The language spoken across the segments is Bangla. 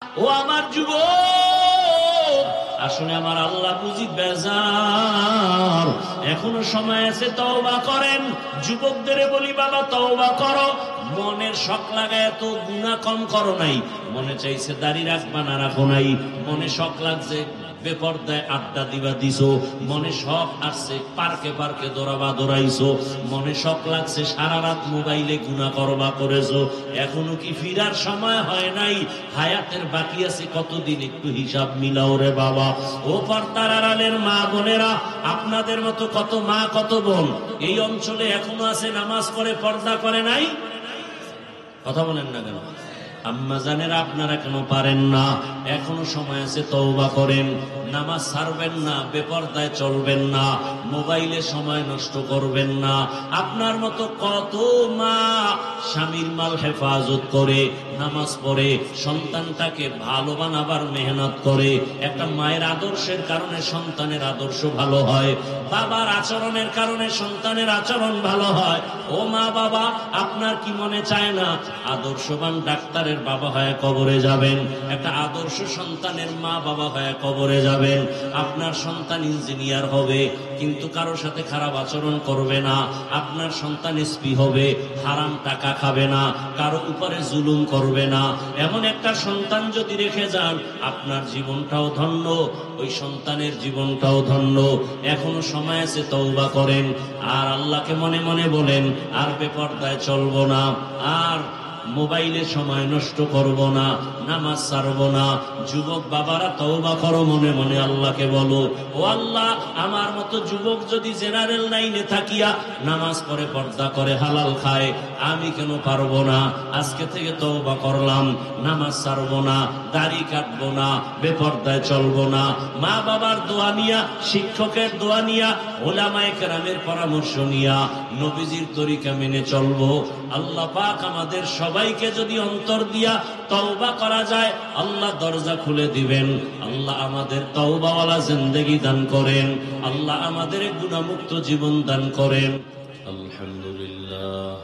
ও আমার যুবক, আসলে আমার আল্লাহ বুঝি বেজার, এখনো সময় আছে, তওবা করেন। যুবকদের বলি, বাবা তওবা করো। মনের শখ লাগায় তো গুনাহ কম করো নাই, মনে চাইছে দাড়ি রাখবা না রাখো নাই, মনে শখ লাগছে বেপরদায় আড্ডা দিবা দিছো, মনে শখ আসছে পার্কে পার্কে দৌড়াবা দৌড়াইছো, মনে শখ লাগছে সারা রাত মোবাইলে গুনাহ করবা করেছো। এখনো কি ফিরার সময় হয় নাই? হায়াতের বাকি আছে কতদিন, একটু হিসাব মিলাও রে বাবা। ও পর্দার আড়ালের মা বোনেরা, আপনাদের মতো কত মা কত বোন এই অঞ্চলে এখনো আছে নামাজ পড়ে পর্দা করে নাই? কথা বলেন না কেন? আম্মা জানেরা, আপনারা কেন পারেন না? এখনো সময় আছে, তওবা করেন। নামাজ ছাড়বেন না, বেপরদায় চলবেন না, মোবাইলে সময় নষ্ট করবেন না। আপনার মতো কত মা স্বামীর মাল হেফাজত করে নামাজ পড়ে, সন্তানটাকে ভালো বানাবার মেহনত করে। একটা মায়ের আদর্শের কারণে সন্তানের আদর্শ ভালো হয়, বাবার আচরণের কারণে সন্তানের আচরণ ভালো হয়। ও মা বাবা, আপনার কি মনে চায় না আদর্শবান ডাক্তারের বাবা হয়ে কবরে যাবেন? একটা আদর্শ সন্তানের মা বাবা হয়ে কবরে যাবেন। আপনার সন্তান ইঞ্জিনিয়ার হবে, কিন্তু কারোর সাথে খারাপ আচরণ করবে না। আপনার সন্তান এসপি হবে, হারাম টাকা খাবে না, কারো উপরে জুলুম করবে না। এমন একটা সন্তান যদি রেখে যান, আপনার জীবনটাও ধন্য, ওই সন্তানের জীবনটাও ধন্য। এখনো সময় আছে, তওবা করেন। আর আল্লাহকে মনে মনে বলেন, আর বেপরদায় চলবো না, আর মোবাইলে সময় নষ্ট করব না, নামাজ ছাড়বো না। যুবক বাবারা তওবা করো, মনে মনে আল্লাহকে বলো, ও আল্লাহ, আমার মতো যুবক যদি জেনারেল লাইনে থাকিয়া নামাজ পড়ে পর্দা করে হালাল খায়, আমি কেন পারবো না? আজকে থেকে তওবা করলাম, নামাজ ছাড়বো না, দাড়ি কাটবো না, বেপর্দায় চলবো না। মা বাবার দোয়া নিয়া, শিক্ষকের দোয়া নিয়া, ওলামায়ে কেরামের পরামর্শ নিয়া নবীজির তরিকা মেনে চলবো। আল্লাহ পাক আমাদের সবাইকে যদি অন্তর দিয়া তওবা করা যায়, আল্লাহ দরজা খুলে দিবেন। আল্লাহ আমাদের তওবাওয়ালা জিন্দেগি দান করেন, আল্লাহ আমাদের গুনাহমুক্ত জীবন দান করেন। আলহামদুলিল্লাহ,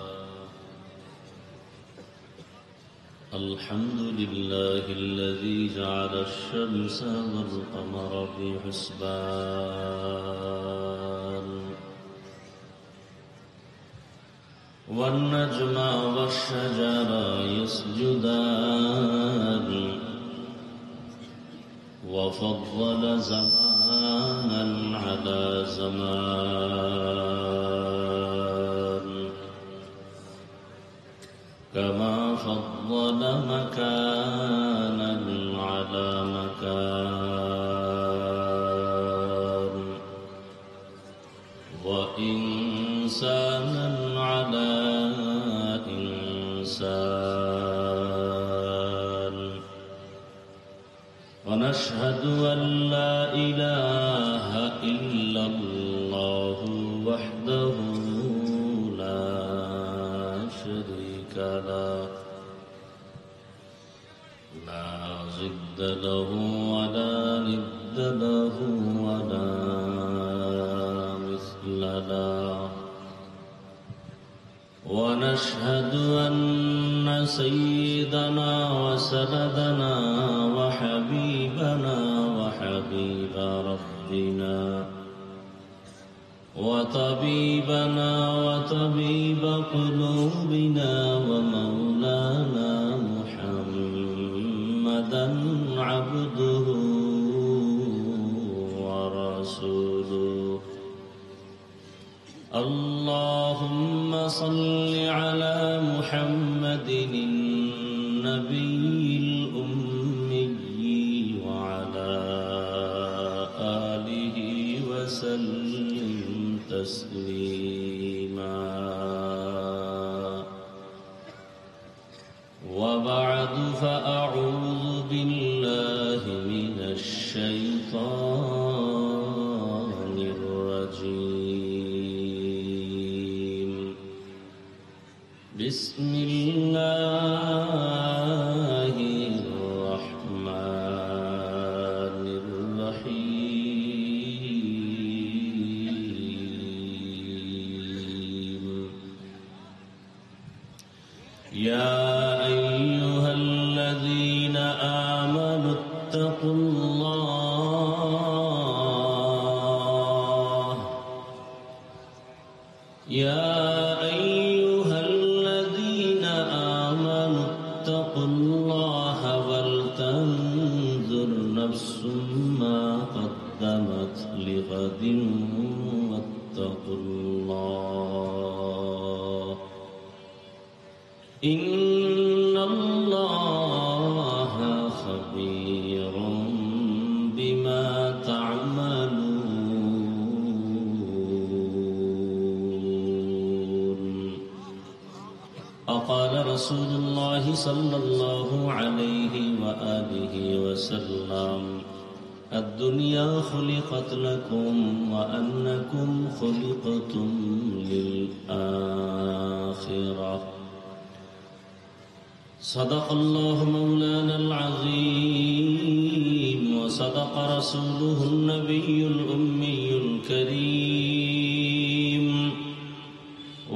আলহামদুলিল্লাহিল্লাযী জাআলাশ-শামসা ওয়াল-কামারা ফি হুসবান والنجم والشجر يسجدان وفضل زمانا على زمان كما فضل مكانا على مكان وإنسانا على إنسان ونشهد أن لا إله إلا الله وحده لا شريك له لا ضد له ولا ند له ولا مثل له ونشهد أن سيدنا وسندنا وحبيبنا وحبيب ربنا وطبيبنا وطبيب قلوبنا ومولانا محمدا عبده ورسوله. اللهم صل على محمد النبي الأمي وعلى آله وسلم تسليما. وبعد، فأعوذ بالله من الشيطان الرجيم. بسم الله الرحمن الرحيم. يا أيها الذين آمنوا آمنوا اتقوا الله يا أيها الذين آمنوا اتقوا الله ولتنظر نفس ما قدمت لغد واتقوا الله إن الله خبير بما تعملون. وقال رسول الله صلى الله عليه وآله وسلم الدنيا خلقت لكم وأنكم خلقتم للآخرة. صدق الله مولانا العظيم وصدق رسوله النبي الأمي الكريم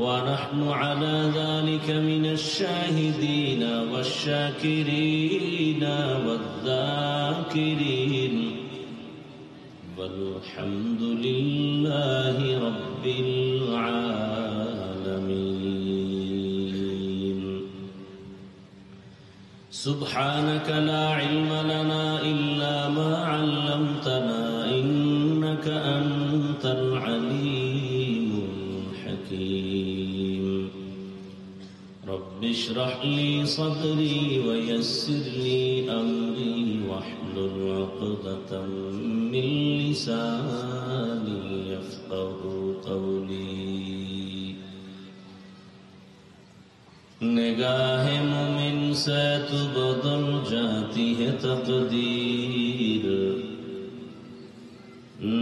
ونحن على ذلك من الشاهدين والشاكرين والذاكرين والحمد لله رب العالمين. سبحانك لا علم لنا إلا ما علمتنا إنك أنت العليم الحكيم. رب اشرح لي صدري ويسر لي أمري واحلل عقدة من لساني يفقه قولي. निगाह मोमिन से तो बदल जाती है तकदीर,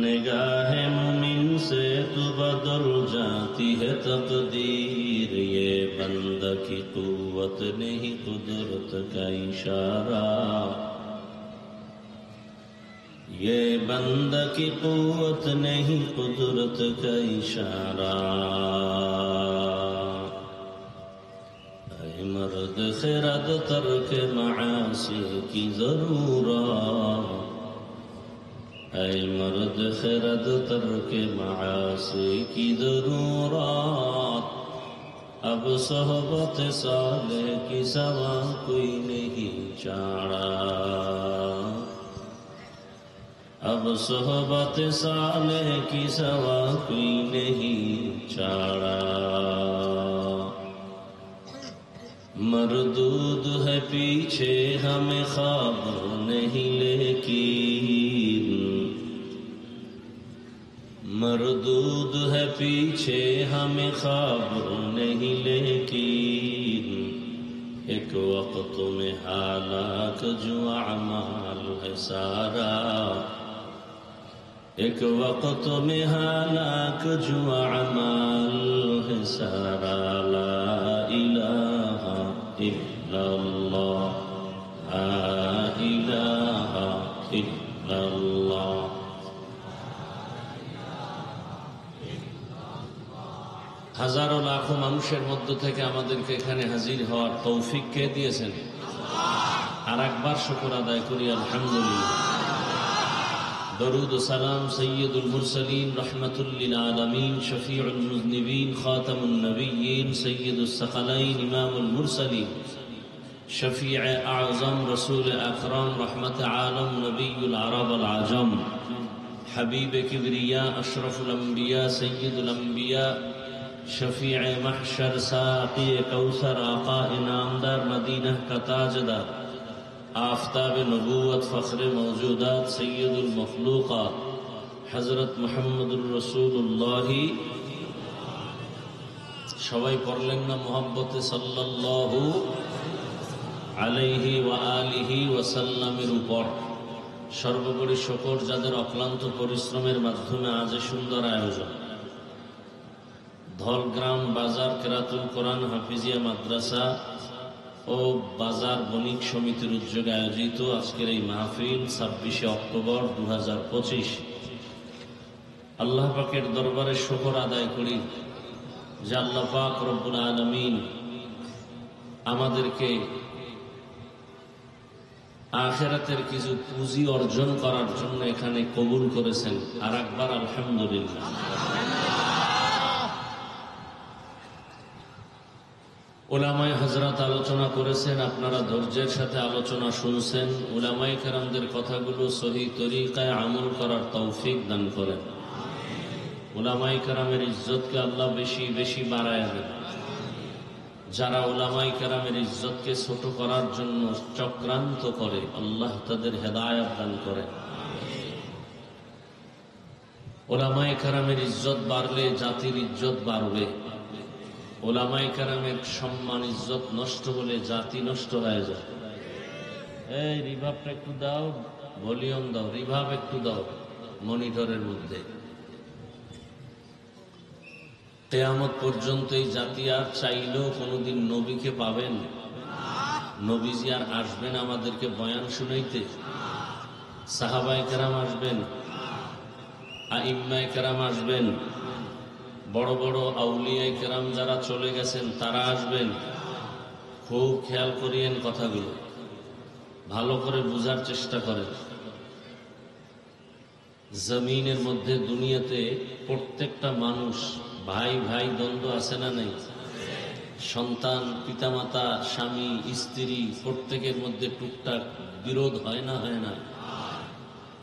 निगाह मोमिन से तो बदल जाती है तकदीर. ये बंदा की कुव्वत नहीं कुदरत का इशारा, ये बंदा की कुव्वत नहीं कुदरत का इशारा. मर्द खिरद तर्क मासी की जरूरत, ऐ मर्द खिरद तर्क मासी की जरूरत. अब सोहबत साले की सवा कोई नहीं चाड़ा, अब सोहबत साले की सवा कोई नहीं चाड़ा. मरदूद है पीछे हमें ख्वाब नहीं लेकिन, मरदूद है पीछे हमें ख्वाब नहीं लेकिन. एक वक्त में हालाक जो अमाल है सारा, एक वक्त में हालाक जो अमाल है सारा. ला इलाहा इल्लल्लाह, ला इलाहा इल्लल्लाह. হাজারো লাখো মানুষের মধ্য থেকে আমাদেরকে এখানে হাজির হওয়ার তৌফিক কে দিয়েছেন? আর একবার শুকর আদায় করি আলহামদুলিল্লাহ. দরুদ ও সালাম সৈয়দুল মুরসালিন রহমাতুল লিল আলামিন শফিউল মুযনিবিন খাতামুন নবিয়্যিন সৈয়দুস সাকালাইন ইমামুল মুরসালিন শফিউ আযম রাসূল আকরাম রহমত আলম নবিয়ুল আরব আল আজম হাবিব কিবরিয়া আশরাফুল আম্বিয়া সৈয়দুল আম্বিয়া शफीअ महशर साक़ी कौसर आका इनामदार मदीना का ताजदार आफताब नबूवत फ़ख्र मौजूदात सैयदुल मखलूक़ात हज़रत मुहम्मदुर रसूलुल्लाह. সবাই পড়লেন না মুহাব্বতে সাল্লাল্লাহু আলাইহি ওয়া আলিহি ওয়াসাল্লামের উপর. সর্বোপরি শুকর যাদের অক্লান্ত পরিশ্রমের মাধ্যমে আজ সুন্দর আয়োজন ধলগ্রাম বাজার কেরাতুল কোরআন হাফিজিয়া মাদ্রাসা ও বাজার বণিক সমিতির উদ্যোগে আয়োজিত আজকের এই মাহফিল 26শে অক্টোবর 2025. আল্লাহ পাকের দরবারে শুকর আদায় করি যে আল্লাহ পাক রব্বুল আলামিন আমাদেরকে আখিরাতের কিছু পুঁজি অর্জন করার জন্য এখানে কবুল করেছেন। আর একবার আলহামদুলিল্লাহ। উলামায়ে হযরত আলোচনা করেছেন, আপনারা ধৈর্যের সাথে আলোচনা শুনছেন। উলামায়ে কেরামদের কথাগুলো সহিহ তরিকায় আমল করার তৌফিক দান করেন। উলামায়ে কেরামের ইজ্জতকে আল্লাহ বেশি বেশি বাড়ায় দেন। যারা উলামায়ে কেরামের ইজ্জতকে ছোট করার জন্য চক্রান্ত করে, আল্লাহ তাদের হেদায়েত দান করেন। উলামায়ে কেরামের ইজ্জত বাড়লে জাতির ইজ্জত বাড়বে। উলামায়ে কেরামের সম্মান ইজ্জত নষ্ট হলে জাতি নষ্ট হয়ে যায়। এই রিভাবটা একটু দাও, ভলিউম দাও, রিভাব একটু দাও মনিটরের মধ্যে। কিয়ামত পর্যন্ত এই জাতি আর চাইলেও কোনোদিন নবীকে পাবেন? নবীজি আর আসবেন আমাদেরকে বয়ান শুনাইতে? সাহাবায়ে কেরাম আসবেন, আইম্মায়ে কেরাম আসবেন, বড় বড় আউলিয়ায়ে কেরাম যারা চলে গেছেন তারা আসবেন। খুব খেয়াল করিয়েন কথাগুলো, ভালো করে বুঝার চেষ্টা করেন। জমিনের মধ্যে দুনিয়াতে প্রত্যেকটা মানুষ ভাই ভাই দ্বন্দ্ব আছে না নেই? সন্তান, পিতামাতা, স্বামী, স্ত্রী, প্রত্যেকের মধ্যে টুকটাক বিরোধ হয় না? হয় না?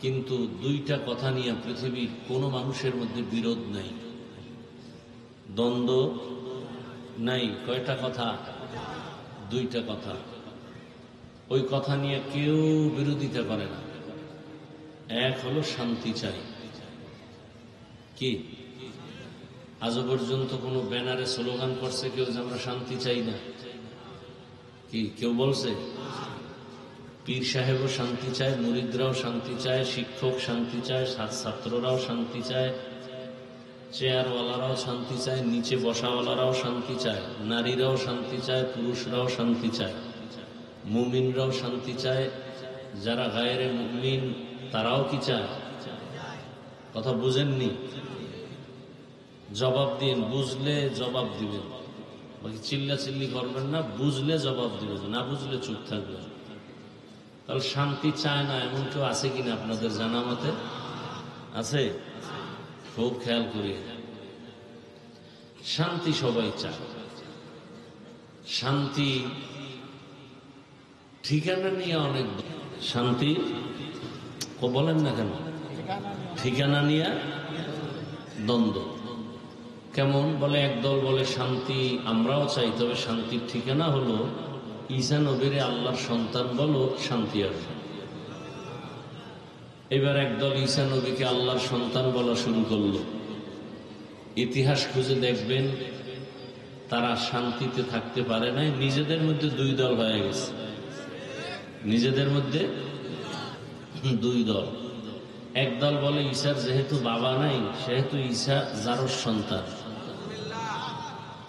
কিন্তু দুইটা কথা নিয়ে পৃথিবীর কোনো মানুষের মধ্যে বিরোধ নাই, দ্বন্দ্ব নাই। কয়টা কথা? দুইটা কথা। ওই কথা নিয়ে কেউ বিরোধিতা করে না। এক হলো শান্তি চাই। কি আজ পর্যন্ত কোনো ব্যানারে স্লোগান করছে কেউ যে আমরা শান্তি চাই না? কি কেউ বলছে? পীর সাহেবও শান্তি চায়, মুরিদরাও শান্তি চায়, শিক্ষক শান্তি চায়, ছাত্ররাও শান্তি চায়, চেয়ারওয়ালারাও শান্তি চায়, নিচে বসাওয়ালারাও শান্তি চায়, নারীরাও শান্তি চায়, পুরুষরাও শান্তি চায়, মুমিনরাও শান্তি চায়, যারা গায়রে মুমিন তারাও কি চায়? কথা বুঝেননি? জবাব দিন, বুঝলে জবাব দিবেন, বাকি চিল্লা চিল্লি করবেন না। বুঝলে জবাব দিবেন, না বুঝলে চুপ থাকবেন। তাহলে শান্তি চায় না এমন কেউ আছে কিনা আপনাদের জানা মতে? আছে? খুব খেয়াল করি, শান্তি সবাই চায়। শান্তি ঠিকানা নিয়ে অনেক শান্তি বলেন না কেন? ঠিকানা নিয়ে দ্বন্দ্ব। কেমন? বলে একদল বলে শান্তি আমরাও চাই, তবে শান্তির ঠিকানা হলো ঈসা নবীরে আল্লাহর সন্তান বলো, শান্তি আসবে। এবার একদল ঈসা নবীকে আল্লাহর সন্তান বলা শুরু করলো। ইতিহাস খুঁজে দেখবেন তারা শান্তিতে থাকতে পারে নাই। নিজেদের মধ্যে দুই দল হয়ে গেছে, নিজেদের মধ্যে দুই দল। একদল বলে ঈসার যেহেতু বাবা নাই সেহেতু ঈসা যারর সন্তান।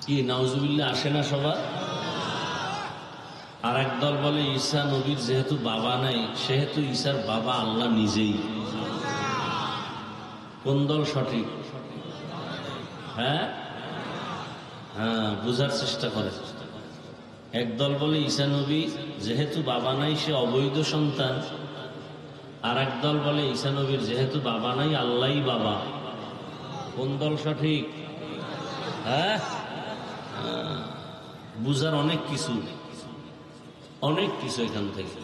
কি নাউজুবিল্লাহ আসে না সবার? আর একদল বলে ঈসা নবীর যেহেতু বাবা নাই সেহেতু ঈসার বাবা আল্লাহ নিজেই। কোন দল সঠিক? হ্যাঁ হ্যাঁ, বুঝার চেষ্টা করে। একদল বলে ঈসা নবী যেহেতু বাবা নাই সে অবৈধ সন্তান, আর একদল বলে ঈসা নবীর যেহেতু বাবা নাই আল্লাহই বাবা। কোন দল সঠিক? হ্যাঁ, বুঝার অনেক কিছু, অনেক কিছু এখান থেকে।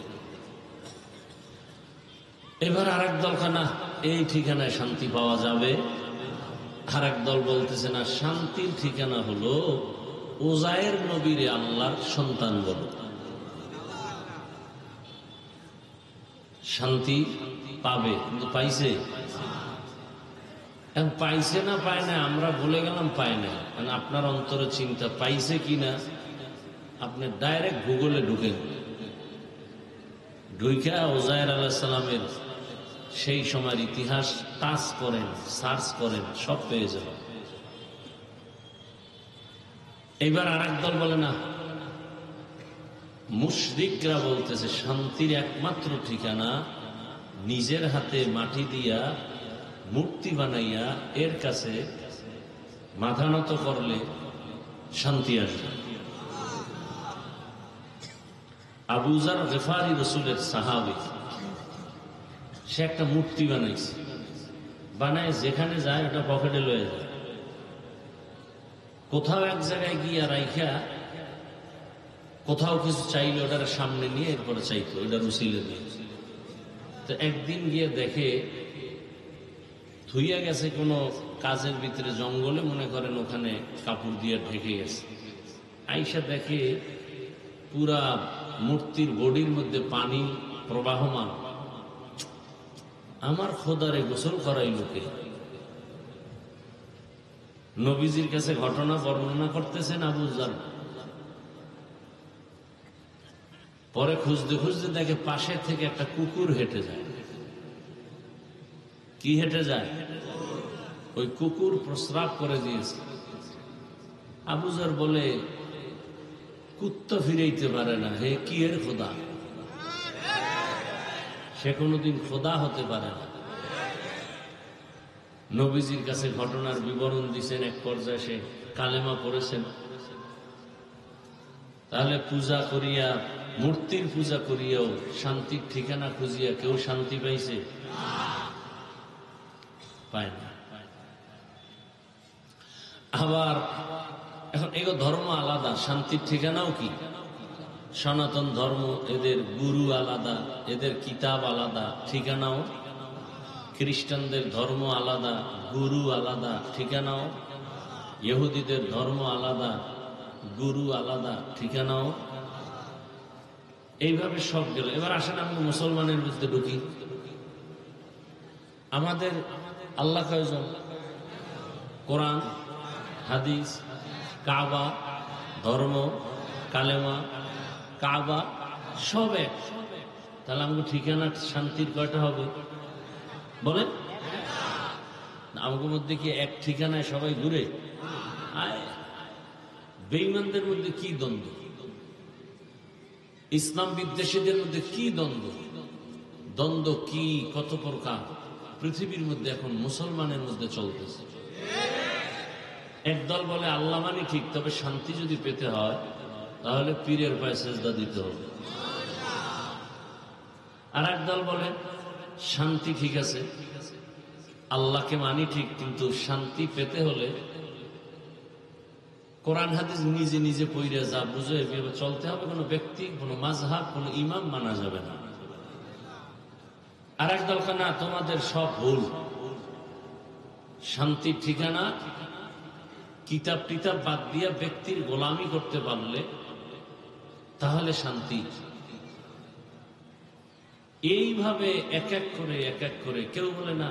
এবার আর এক দল খানা এই ঠিকানায় শান্তি পাওয়া যাবে। আর এক দল বলতেছে না, শান্তির ঠিকানা হলো উজায়ের নবীরে আল্লাহর সন্তান বলো, শান্তি পাবে। কিন্তু পাইছে? এখন পাইছে না পায় না আমরা বলে গেলাম পায় না। আপনার অন্তরে চিন্তা পাইছে কিনা আপনি ডাইরেক্ট গুগলে ঢুকেন, ঢুইকা উজায়ের আলাইহিস সালামের সেই সময়ের ইতিহাস টাচ করেন, সার্চ করেন, সব পেয়ে যাবেন। এইবার আর একদল বলে না, মুশরিকরা বলতেছে শান্তির একমাত্র ঠিকানা নিজের হাতে মাটি দিয়া মূর্তি বানাইয়া এর কাছে মাথা নত করলে শান্তি আসবে। আবু যার গিফারি রাসূলের সাহাবী, সে একটা মূর্তি বানাইছে, বানায় যেখানে যায় ওটা পকেটে লয়ে যায়। কোথাও এক জায়গায় গিয়া রাইখা কোথাও কিছু চাইলে ওটার সামনে নিয়ে এরপরে চাইতো, ওটার উসিলে নিয়ে। তো একদিন গিয়ে দেখে ধুইয়া গেছে কোনো কাজের ভিতরে জঙ্গলে, মনে করেন ওখানে কাপড় দিয়ে ঢেকে গেছে। আইসা দেখে পুরা মূর্তির বডির মধ্যে পানি প্রবাহমান। আমার খোদারে গোসল করাই লোকে। নবীজির কাছে ঘটনা বর্ণনা করতেছেন আবু যার। পরে খুঁজতে খুঁজতে দেখে পাশের থেকে একটা কুকুর হেঁটে যায়। কি হেঁটে যায়? ওই কুকুর প্রস্রাব করে দিয়েছে। আবু যার বলে, কুত্তা ফিরাইতে পারে না, হে কি এর খোদা? সে কোনোদিন খোদা হতে পারে না। নবীজির কাছে ঘটনার বিবরণ দিছেন, এক পর্যায়ে সে কালেমা পড়েছেন। তাহলে পূজা করিয়া, মূর্তির পূজা করিয়াও শান্তির ঠিকানা খুঁজিয়া কেউ শান্তি পাইছে? পায় না। আবার এখন এগো ধর্ম আলাদা, শান্তির ঠিকানাও কি? সনাতন ধর্ম, এদের গুরু আলাদা, এদের কিতাব আলাদা, ঠিকানাও। খ্রিস্টানদের ধর্ম আলাদা, গুরু আলাদা, ঠিকানাও। ইহুদিদের ধর্ম আলাদা, গুরু আলাদা, ঠিকানাও। এইভাবে সব গেল। এবার আসেন আমরা মুসলমানের মধ্যে ঢুকি। আমাদের আল্লাহ কয়জন? কোরআন, হাদিস, কাবা, ধর্ম, কালেমা, কাবা সব এক। তাহলে আমাকে ঠিকানা শান্তির কয়টা হবে বলেন? আমাদের মধ্যে কি এক ঠিকানায় সবাই ঘুরে? বেঈমানদের মধ্যে কি দ্বন্দ্ব, ইসলাম বিদ্বেষীদের মধ্যে কি দ্বন্দ্ব, দ্বন্দ্ব কি কত প্রকার পৃথিবীর মধ্যে এখন মুসলমানের মধ্যে চলতেছে। একদল বলে আল্লাহ মানি ঠিক, তবে শান্তি যদি পেতে হয় তাহলে পীরের পায়ে সেজদা দিতে হবে। আর একদল বলে শান্তি ঠিক আছে, আল্লাহকে মানি ঠিক, কিন্তু শান্তি পেতে হলে কোরআন হাদিস নিজে নিজে পড়ে যা বুঝে এভাবে চলতে হবে, কোনো ব্যক্তি, কোনো মাযহাব, কোনো ইমাম মানা যাবে না। আর একদল না, তোমাদের সব ভুল, শান্তির ঠিকানা কিতাব টিতাব বাদ দিয়া ব্যক্তির গোলামি করতে পারলে তাহলে শান্তি। এইভাবে এক এক করে কেউ বলে না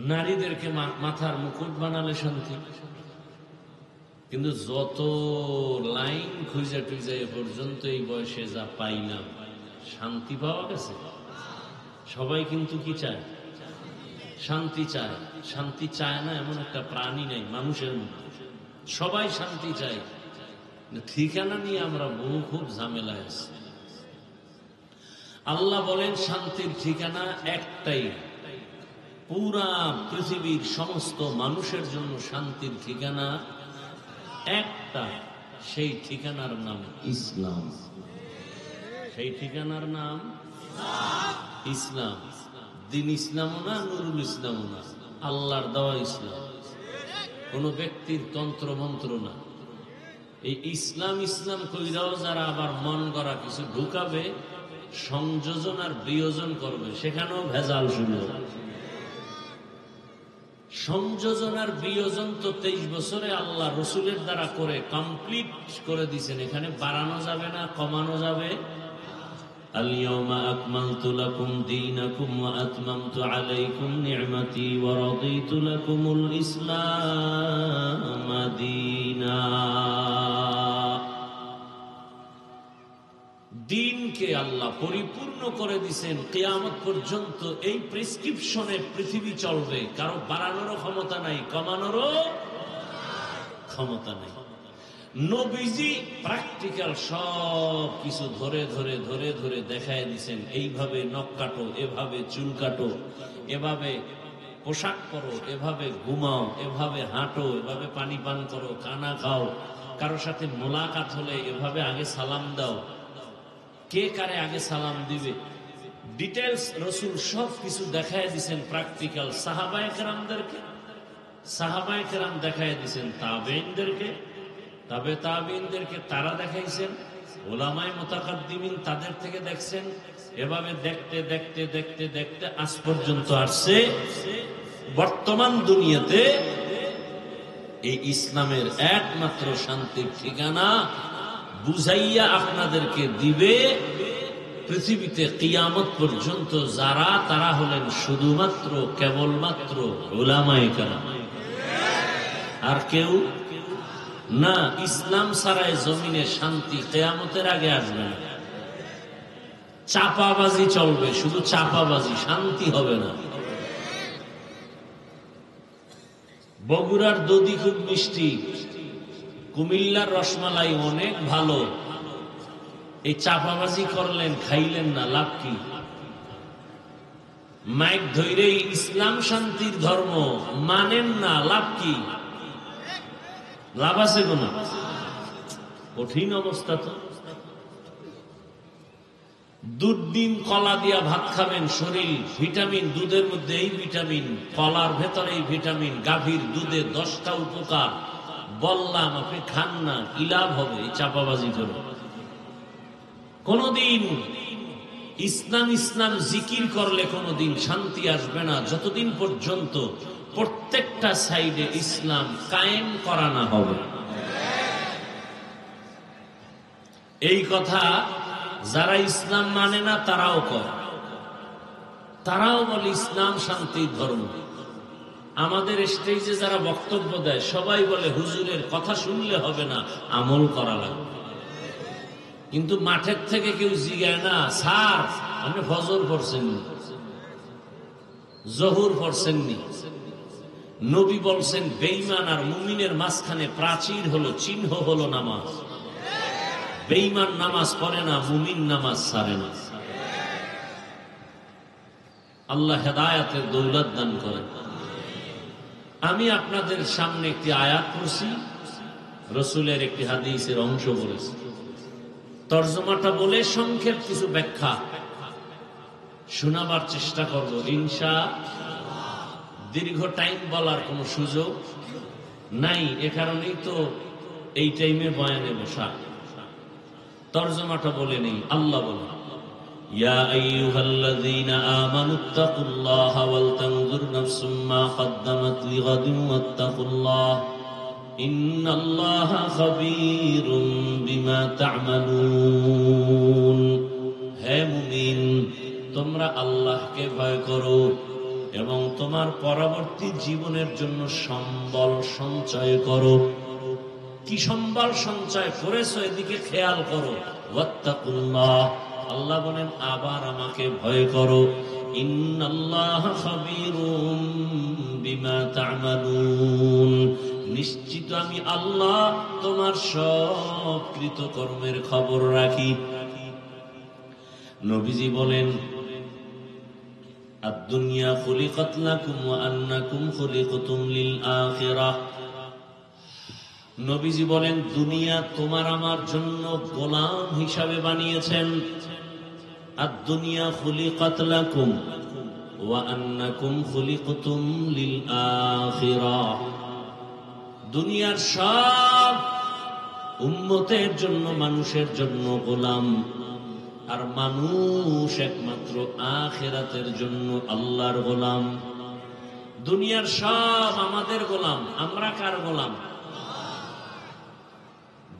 নারীদেরকে মাথার মুকুট বানালে শান্তি, কিন্তু যত লাইন খুঁজে টুজে এ পর্যন্ত এই বয়সে যা পাই না, শান্তি পাওয়া গেছে? সবাই কিন্তু কি চায়? শান্তি চায়। শান্তি চায় না এমন একটা প্রাণী নেই মানুষের মধ্যে, সবাই শান্তি চায়। ঠিকানা নিয়ে আমরা বহু খুব ঝামেলায় আছি। আল্লাহ বলেন শান্তির ঠিকানা একটাই, পুরা পৃথিবীর সমস্ত মানুষের জন্য শান্তির ঠিকানা একটা, সেই ঠিকানার নাম ইসলাম। সেই ঠিকানার নাম ইসলাম। দিন ইসলামও না, নুরুল ইসলামও না, আল্লাহর দেওয়া ইসলাম, কোন ব্যক্তির তন্ত্র মন্ত্র না। এই ইসলাম ইসলাম কইরাও যারা আবার মন করা কিছু ঢুকাবে, সংযোজন আর বিয়োজন করবে, সেখানেও ভেজাল শুরু হবে। সংযোজন আর বিয়োজন তো 23 বছরে আল্লাহ রসুলের দ্বারা করে কমপ্লিট করে দিয়েছেন, এখানে বাড়ানো যাবে না, কমানো যাবে। আল-ইয়াওমা আকমালতু লাকুম দীনাকুম ওয়া আতমামতু আলাইকুম নি'মাতি ওয়া রাদিতু লাকুমুল ইসলাম দীনা। দিনকে আল্লাহ পরিপূর্ণ করে দিয়েছেন, কিয়ামত পর্যন্ত এই প্রেসক্রিপশনে পৃথিবী চলবে। কারো বাড়ানোরও ক্ষমতা নাই, কমানোরও ক্ষমতা নাই। নবীজি প্র্যাকটিক্যাল সব কিছু ধরে ধরে ধরে ধরে দেখায় দিয়েছেন, এইভাবে নখ কাটো, এভাবে চুল কাটো, এভাবে পোশাক পরো, এভাবে ঘুমাও, এভাবে হাঁটো, এভাবে পানি পান করো, খানা খাও, কারোর সাথে মোলাকাত হলে এভাবে আগে সালাম দাও, কে কারে আগে সালাম দিবে, ডিটেলস রসুল সব কিছু দেখায় দিছেন প্র্যাকটিক্যাল। সাহাবায়ে কেরামদেরকে, সাহাবায়ে কেরাম দেখায় দিছেন তাবেঈনদেরকে, তাবেঈনদেরকে তারা দেখাইছেন, উলামায়ে মুতাকাদ্দিমিন তাদের থেকে দেখছেন। এভাবে দেখতে দেখতে দেখতে দেখতে আজ পর্যন্ত আসছে। বর্তমান দুনিয়াতে এই ইসলামের একমাত্র শান্তির ঠিকানা বুঝাইয়া আপনাদেরকে দিবে পৃথিবীতে কিয়ামত পর্যন্ত যারা, তারা হলেন শুধুমাত্র কেবলমাত্র উলামায়ে কেরাম, আর কেউ না। ইসলাম ছাড়াই জমিনে শান্তি কিয়ামতের আগে আসবে না। চাপাবাজি চলবে, শুধু চাপাবাজি, শান্তি হবে না। বগুড়ার দধি খুব মিষ্টি, কুমিল্লার রসমালাই অনেক ভালো। এই চাপাবাজি করলেন, খাইলেন না, লাভ কি? মাইক ধৈরে ইসলাম শান্তির ধর্ম মানেন না, লাভ কি? লাভ আছে কোন? কঠিন অবস্থা তো। দুধ ডিম কলা দিয়া ভাত খাবেন, শরীর ভিটামিন, দুধের মধ্যে এই ভিটামিন, কলার ভেতরে এই ভিটামিন, গাভীর দুধে 10টা উপকার বললাম, আপনি খান না, কি লাভ হবে এই চাপাবাজি করে? কোনদিন ইসলাম ইসলাম জিকির করলে কোনদিন শান্তি আসবে না, যতদিন পর্যন্ত প্রত্যেকটা সাইডে ইসলাম কায়েম করা না হবে। এই কথা যারা ইসলাম মানে না তারাও কয়, তারাও বলে ইসলাম শান্তির ধর্ম। আমাদের স্টেজে যারা বক্তব্য দেয় সবাই বলে হুজুরের কথা শুনলে হবে না, আমল করা লাগবে। কিন্তু মাঠের থেকে কেউ জিগায় না, স্যার আপনি ফজর পড়ছেননি, জহুর পড়ছেননি? নবী বলছেন বেঈমান আর মুমিনের মাঝখানে প্রাচীর হলো, চিহ্ন হলো নামাজ। বেঈমান নামাজ পড়ে না, মুমিন নামাজ ছাড়ে না। আল্লাহ হেদায়েতের দৌলত দান করেন। আমি আপনাদের সামনে একটি আয়াত পড়ছি, রসুলের একটি হাদিসের অংশ বলেছি। তর্জমাটা বলে সংক্ষেপ কিছু ব্যাখ্যা শোনাবার চেষ্টা করব ইনশাআল্লাহ। দীর্ঘ টাইম বলার কোনো সুযোগ নাই, এ কারণেই তো এই টাইমে বয়ানে বসা। তর্জমাটা বলে নেই। আল্লাহ বলেন, ইয়া আইয়ুহাল্লাযীনা আমানুত্তাকুল্লাহা ওয়াল তানজুর নাফসুম মা কদ্দামাত লিগাদিন ওয়াত্তাকুল্লাহ ইন্নাল্লাহা খাবীরুম বিমা তা'মালুন। হে মুমিন, তোমরা আল্লাহকে ভয় করো এবং তোমার পরবর্তী জীবনের জন্য সম্বল সঞ্চয় করো। কি সম্বল সঞ্চয় করেছো এদিকে খেয়াল করো। ওয়াত্তাকুল্লাহ, আল্লাহ বলেন আবার আমাকে ভয় করো। ইন্নাল্লাহা খাবীরুম বিমা তা'মালুন, নিশ্চিত আমি আল্লাহ তোমার সব কৃতকর্মের খবর রাখি। নবীজি বলেন, আদ-দুনিয়া খুলিকাত লাকুম ওয়া আন্নাকুম খুলিকতুম লিল আখিরাহ। নবীজি বলেন দুনিয়া তোমার আমার জন্য গোলাম হিসাবে বানিয়েছেন। আদ-দুনিয়া খুলিকাত লাকুম ওয়া আন্নাকুম খুলিকতুম লিল আখিরাহ। দুনিয়ার সব উম্মতের জন্য, মানুষের জন্য গোলাম, আর মানুষ একমাত্র আখিরাতের জন্য আল্লাহর গোলাম। দুনিয়ার সব আমাদের গোলাম, আমরা কার গোলাম?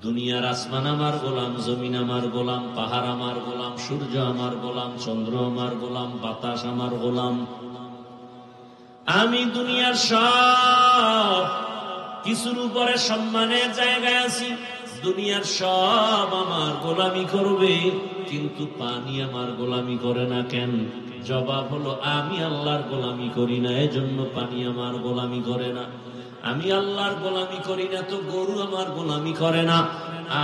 দুনিয়ার আসমান আমার গোলাম, জমিন আমার গোলাম, পাহাড় আমার গোলাম, সূর্য আমার গোলাম, চন্দ্র আমার গোলাম, বাতাস আমার গোলাম। আমি দুনিয়ার সব কিছুর উপরে সম্মানের জায়গায় আছি। দুনিয়ার সব আমার গোলামি করবে, কিন্তু পানি আমার গোলামি করে না কেন? জবাব হলো আমি আল্লাহর গোলামি করি না, এজন্য পানি আমার গোলামি করে না। আমি আল্লাহর গোলামি করি না তো গরু আমার গোলামি করে না।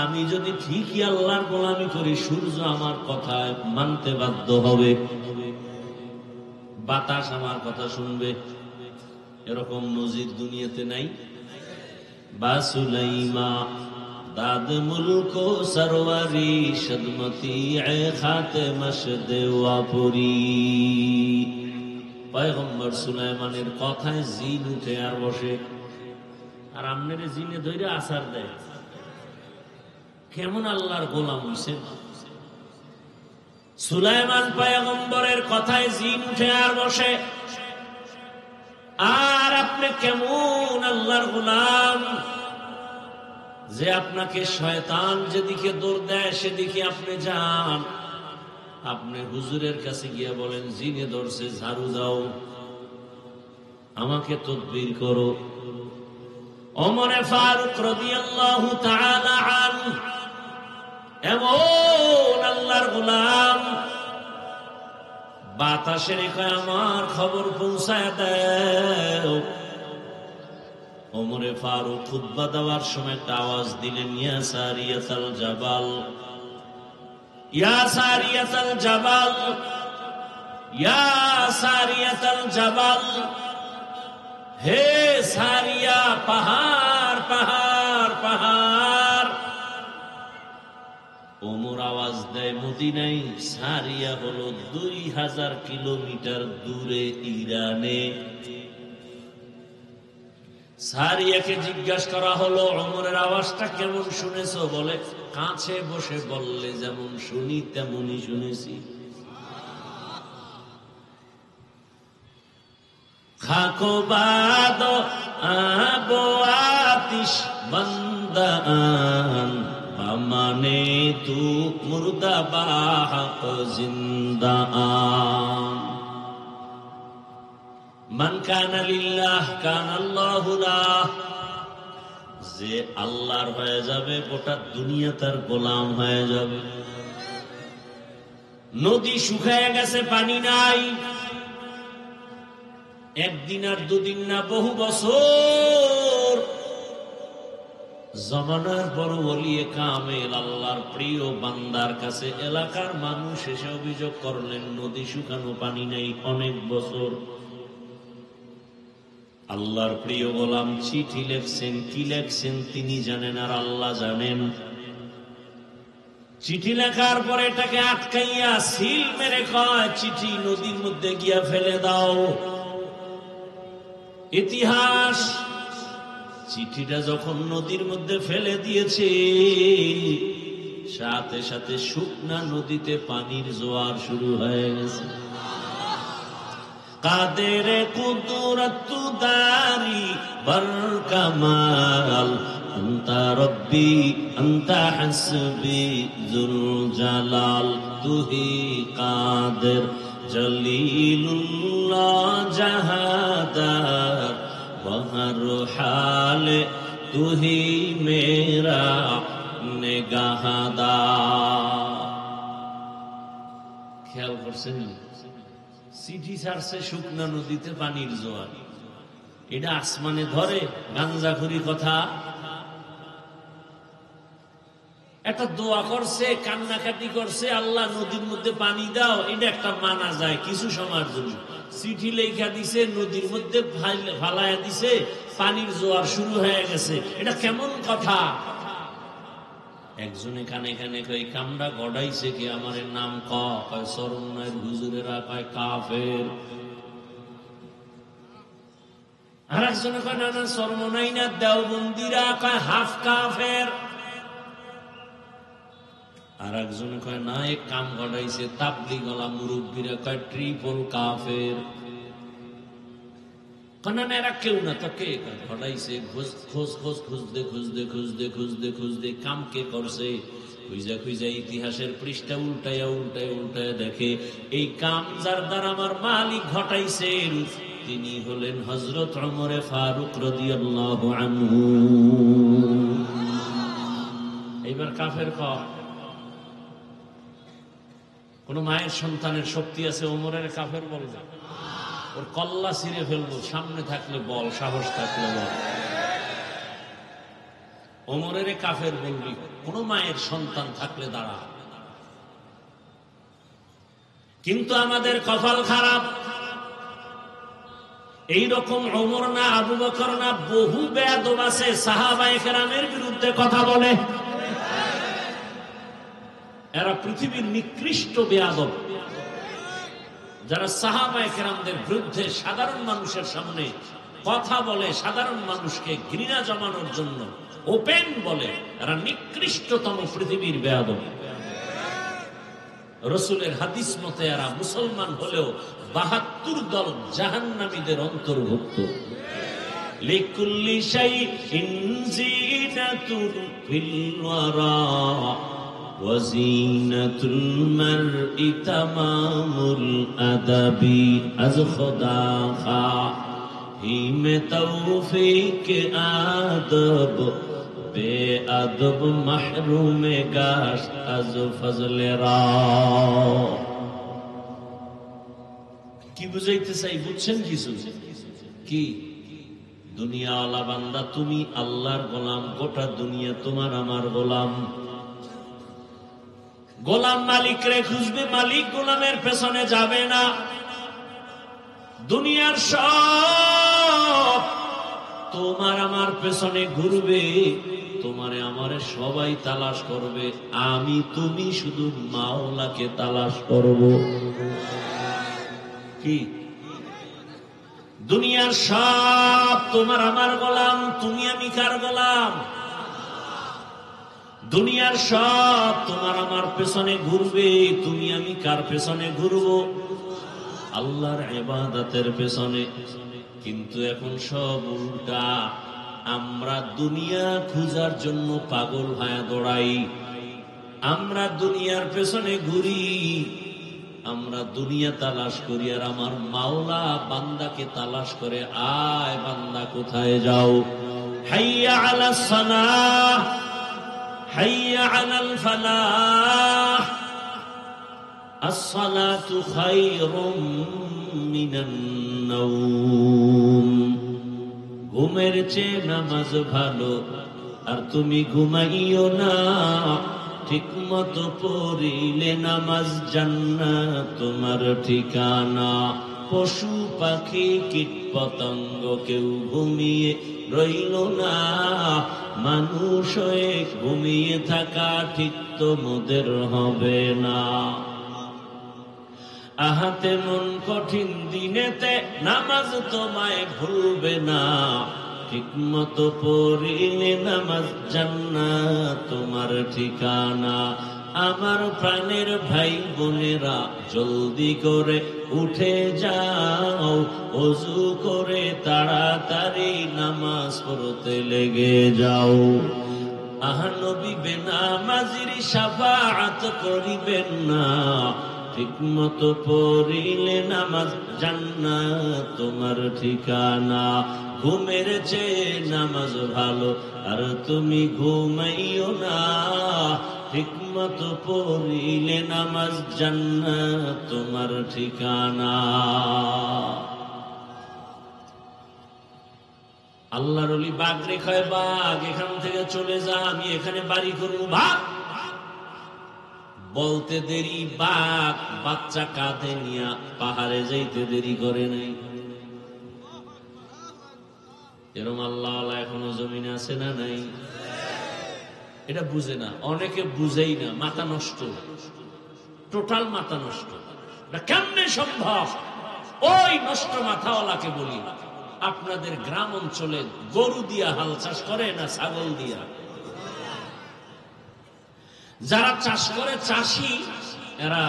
আমি যদি ঠিকই আল্লাহর গোলামি করি, সূর্য আমার কথা মানতে বাধ্য হবে, বাতাস আমার কথা শুনবে। এরকম নজির দুনিয়াতে নাই। বা সুলাইমা दाद मुल्को सरवरी सदमती ए खाते मशदे वापुरी। পয়গম্বর সুলাইমানের কথায় জিন উঠে আর বসে, আর আমনের জিনে ধরে আসার দেয়। কেমন আল্লাহর গোলাম হইছেন। সুলাইমান পয়গম্বরের কথায় জিন উঠে আর বসে, আর আপনি কেমন আল্লাহর গোলাম যে আপনাকে শয়তান যেদিকে দৌড় দেয় সেদিকে আপনি যান। আপনি হুজুরের কাছে গিয়ে বলেন, জিনে ধরছে, ঝাড়ু দাও, আমাকে তদবির করো। ওমরে ফারুক রাদিয়াল্লাহু তাআলা আনহু এমন আল্লাহর গোলাম, বাতাসে রেখে আমার খবর পৌঁছায় দাও। ওমরে ফারুক খুতবা দেওয়ার সময় একটা আওয়াজ দিলেন, ইয়া সারিয়াতাল জাবাল, ইয়া সারিয়াতাল জাবাল, ইয়া সারিয়াতাল জাবাল, হে সারিয়া, পাহাড় পাহাড় পাহাড়। ওমর আওয়াজ দেয় মদিনায়। সারিয়া হলো 2000 কিলোমিটার দূরে ইরানে। সারিয়াকে জিজ্ঞাসা করা হলো, ওমরের আওয়াজটা কেমন শুনেছো? বলে, কাছে বসে বললে যেমন শুনি তেমনই শুনেছি। খাকো বাদ আবো আতিশ বন্দান মানে তু মুর্দা বাহক জিন্দা আন। মান কানা লিল্লাহ কানা আল্লাহু লাহ। যে আল্লাহর হয়ে যাবে গোটা দুনিয়া তার গোলাম হয়ে যাবে। নদী শুকায় গেছে, পানি নাই, একদিন আর দুদিন না, বহু বছর। জমানার পর ওলিয়ে কামেল আল্লাহর প্রিয় বান্দার কাছে এলাকার মানুষ এসে অভিযোগ করলেন, নদী শুকানো, পানি নাই, অনেক বছর। আল্লাহর প্রিয় গোলাম চিঠি লেখছেন। কি লেখছেন তিনি জানেন, আর আল্লাহ জানেন। চিঠি লেখার পরে এটাকে আটকাইয়া সিল মেরে কয়, চিঠি নদীর মধ্যে গিয়া ফেলে দাও। ইতিহাস চিঠিটা যখন নদীর মধ্যে ফেলে দিয়েছে, সাথে সাথে শুকনা নদীতে পানির জোয়ার শুরু হয়ে গেছে। কাদের কুদরত দারি বর কামাল, আনতা রব্বি আনতা হাসবি যুল জালাল, তুহি কাদের জলিলুল্লাহ জাহাদার, বহর হালে তুহি মেরা নেগাহদার। খেয়াল করছেন, চিঠি ছাড়ছে শুকনা নদীতে পানির জোয়ার। এটা আসমানে ধরে গাঞ্জাখুরি কথা। একটা দোয়া করছে, কান্নাকাটি করছে, আল্লাহ নদীর মধ্যে পানি দাও, এটা একটা মানা যায় কিছু সময়ের জন্য। চিঠি লেখা দিছে, নদীর মধ্যে ফালাইয়া দিছে, পানির জোয়ার শুরু হয়ে গেছে। এটা কেমন কথা? একজনে কানে কানে কয়, কামড়া গড়াইছে কি? আমার নাম কয় সরমনাইর হুজুরেরা কয় কাফের। আর একজনে কয়, না না, সরমনাই না, দেওবন্দিরা কয় হাফ কাফের। আর একজনে কয়, না, এক কাম ঘটাইছে তাবলিগওয়ালা মুরব্বীরা কয় ট্রিপল কাফের। না না, এরা কেউ না, তো কে ঘটাইছে? খুঁজতে কাম কে করছে? খুঁজা খুঁজা ইতিহাসের পৃষ্ঠা উল্টায়া উল্টায়া উল্টায়া দেখে, এই কাম যার দ্বারা আমার মালিক ঘটাইছেন তিনি হলেন হযরত ওমরে ফারুক রাদিয়াল্লাহু আনহু। এইবার কাফের কয়, কোন মায়ের সন্তানের শক্তি আছে ওমরের কাফের বলবে? ওর কল্লা ছিঁড়ে ফেলবো, সামনে থাকলে বল, সাহস থাকলে বল। ওমরের কাফের বলবি, কোন মায়ের সন্তান থাকলে দাঁড়া। কিন্তু আমাদের কপাল খারাপ, এইরকম ওমর না, আবু বকর না, বহু বেয়াদব আছে সাহাবায়ে কেরামের বিরুদ্ধে কথা বলে। এরা পৃথিবীর নিকৃষ্ট বেয়াদব। যারা সাহাবায়ে কেরামদের বিরুদ্ধে সাধারণ মানুষের সামনে কথা বলে, সাধারণ মানুষকে ঘৃণা জমানোর জন্য ওপেন বলে, এরা নিকৃষ্টতম পৃথিবীর বেয়াদব। রাসূলের হাদিস মতে এরা মুসলমান হলেও ৭২ দল জাহান্নামীদের অন্তর্ভুক্ত। লিকুল্লি শাইইন জিনাতুন ফিল ওয়ারা ওয়া জিনাতুল মারই তামামুল আদাবি আজ খুদা খা হিমে তৌফিক আদব বেআদব মাহরুমে গাশ আজ ফজলে রা। কি বুঝাইতে চাই বুঝছেন কিছু? কি দুনিয়াওয়ালা বান্দা, তুমি আল্লাহর গোলাম, গোটা দুনিয়া তোমার আমার গোলাম। গোলাম মালিক রে খুঁজবে, মালিক গোলামের পেছনে যাবে না। দুনিয়ার সব তোমার আমার পেছনে ঘুরবে, তোমারে আমারে সবাই তালাশ করবে, আমি তুমি শুধু মাওলাকে তালাশ করব। কি দুনিয়ার সব তোমার আমার গোলাম, তুমি আমি কার গোলাম? দুনিয়ার সব তোমার আমার পেছনে ঘুরবে, তুমি আমি কার পেছনে ঘুরব? আল্লাহর ইবাদতের পেছনে। কিন্তু এখন সব উল্টা, আমরা দুনিয়া খোঁজার জন্য পাগল হয়ে দৌড়াই, আমরা দুনিয়ার পেছনে ঘুরি, আমরা দুনিয়া তালাশ করি, আর আমার মাওলা বান্দাকে তালাশ করে, আয় বান্দা কোথায় যাও? হাইয়া আলাস সালাহ হাইয়া আলাল ফালাহ আস-সালাতু খায়রুম মিনান নাওম। ঘুমের চেয়ে নামাজ ভালো, আর তুমি ঘুমাইও না, ঠিক মতো পড়িলে নামাজ জান্নাত তোমার ঠিকানা। পশু পাখি কীট পতঙ্গ কেউ ঘুমিয়ে রইল না, মানুষ হয়ে ঘুমিয়ে থাকা ঠিক তোমাদের হবে না। আহাতে মন কঠিন দিনেতে নামাজ তোমায় ভুলবে না, ঠিক মতো পড়িলে নামাজ জান্নাত তোমার ঠিকানা। আমার প্রাণের ভাই বোনেরা, জলদি করে উঠে যাও, ওযু করে তাড়াতাড়ি নামাজ পড়তে লেগে যাও। আহা নবী বেনামাজির শাফাআত করিবেন না, ঠিক মতো পড়িলে নামাজ জান্নাত তোমার ঠিকানা। ঘুমের চেয়ে নামাজ ভালো, আর তুমি ঘুমাইও না, ঠিক মতো পড়িলে নামাজ জান্নাত তোমার ঠিকানা। আল্লাহর ওলি বাঘ রেখায়, বাঘ এখান থেকে চলে যা, আমি এখানে বাড়ি করবো, ভাগ। বলতে দেরি, বাঘ বাচ্চা কাঁধে নিয়া পাহাড়ে যাইতে দেরি করে নাই। এরম আল্লাহ এখনো জমিনে আছে না নাই? এটা বুঝে না, অনেকে বুঝেই না, মাথা নষ্ট, টোটাল মাথা নষ্ট। কেমনে সম্ভব? ওই নষ্ট মাথাওয়ালাকে বলি, আপনাদের গ্রাম অঞ্চলে গরু দিয়া হাল চাষ করে না ছাগল দিয়া? যারা চাষ করে চাষি, এরা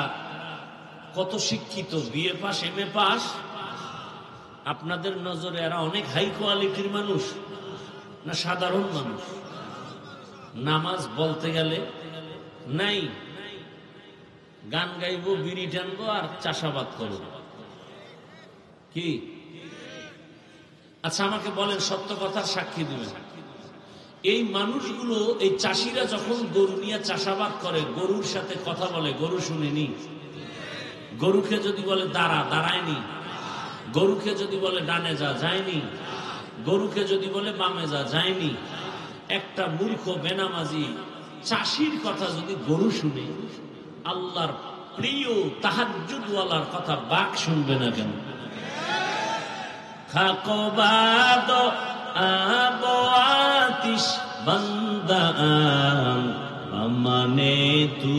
কত শিক্ষিত, বিএ পাস, এমএ পাস। আপনাদের নজরে এরা অনেক হাই কোয়ালিটির মানুষ না সাধারণ মানুষ? নামাজ বলতে গেলে নাই, গান গাইবো, বিড়ি টানবো, আর চাষাবাদ করব। কি? আচ্ছা আমাকে বলেন, সত্য কথার সাক্ষী দিবেন, এই মানুষগুলো, এই চাষিরা যখন গরু নিয়ে চাষাবাদ করে, গরুর সাথে কথা বলে, গরু শুনেনি? গরুকে যদি বলে দাঁড়া, দাঁড়ায়নি? গরুকে যদি বলে ডানে যা, যায়নি? গরুকে যদি বলে বামে যা, যায়নি? একটা মূর্খ বেনামাজি চাষির কথা যদি গরু শুনে, আল্লাহর প্রিয় তাহাজ্জুদওয়ালার কথা বাঘ শুনবে না কেন? খাকবাদ আবো আতিশ বান্দান মানে তু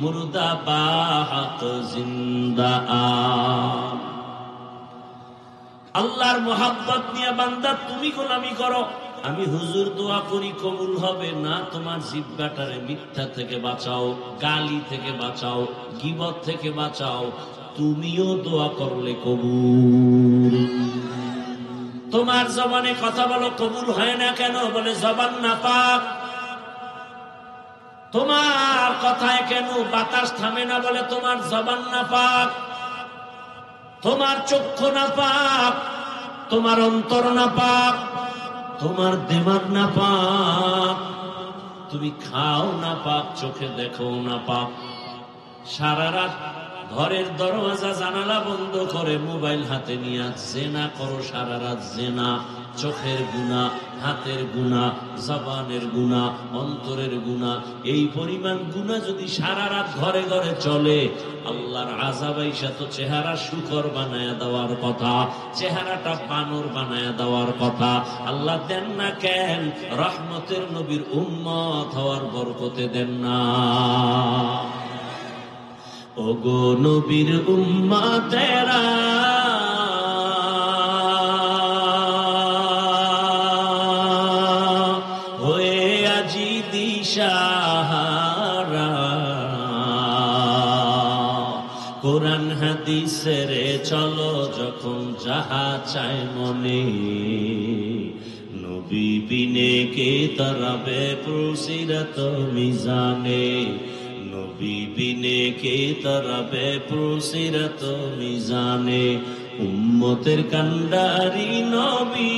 মুর্দা বাহাক জিন্দা আ। আল্লাহর মোহাব্বত নিয়ে বান্দা তুমি গোলামি করো, আমি হুজুর দোয়া করি কবুল হবে না। তোমার জিহ্বাটারে মিথ্যা থেকে বাঁচাও, গালি থেকে বাঁচাও, গীবত থেকে বাঁচাও, তুমিও দোয়া করলে কবুল। তোমার জবানে কথা বলো, কবুল হয় না কেন? বলে জবান নাপাক। তোমার কথায় কেন বাতাস থামে না? বলে তোমার জবান নাপাক। তোমার চক্ষু নাপাক, তোমার অন্তর নাপাক, তোমার দিমাগ নাপাক, তুমি খাও নাপাক, চোখে দেখো নাপাক। সারা রাত ঘরের দরওয়াজা জানালা বন্ধ করে মোবাইল হাতে নিয়ে জেনা করো, সারা রাত জেনা। চোখের গুনাহ, হাতের গুনাহ, জবানের গুনাহ, অন্তরের গুনাহ। এই পরিমাণ গুনাহ যদি সারা রাত ঘরে ঘরে চলে, আল্লাহর আযাব আইসা তো চেহারা শুকর বানায়া দেওয়ার কথা, চেহারাটা বানর বানায়া দেওয়ার কথা। আল্লাহ দেন না কেন? রহমতের নবীর উম্মত হওয়ার বরকতে দেন না। ওগো নবীর উম্মতেরা, হয়ে আজি দিশাহারা, কোরআন হাদিসের চলো যখন যাহা চায় মনে, নবী বিনে কে তরাবে পুরসিরাত মিজানে, নবী বিনে কে তরাবে পুরসিরাত মিজানে। উম্মতের কান্ডারি নবী,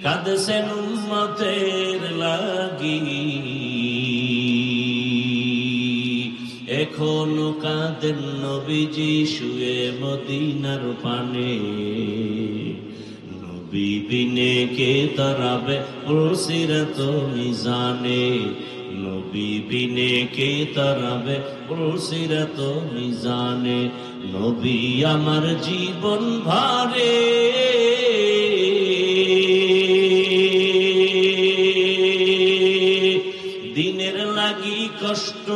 কাঁদছেন উম্মতের লাগি, এখনো কাঁদেন নবীজি শুয়ে মদিনার পানে, নবী বিনে কে তরাবে পুরসিরাত মিজানে, নবী বিনে কে তরাবে পুরসিরাত মিজানে। নবী আমার জীবন ভরে দিনের লাগি কষ্ট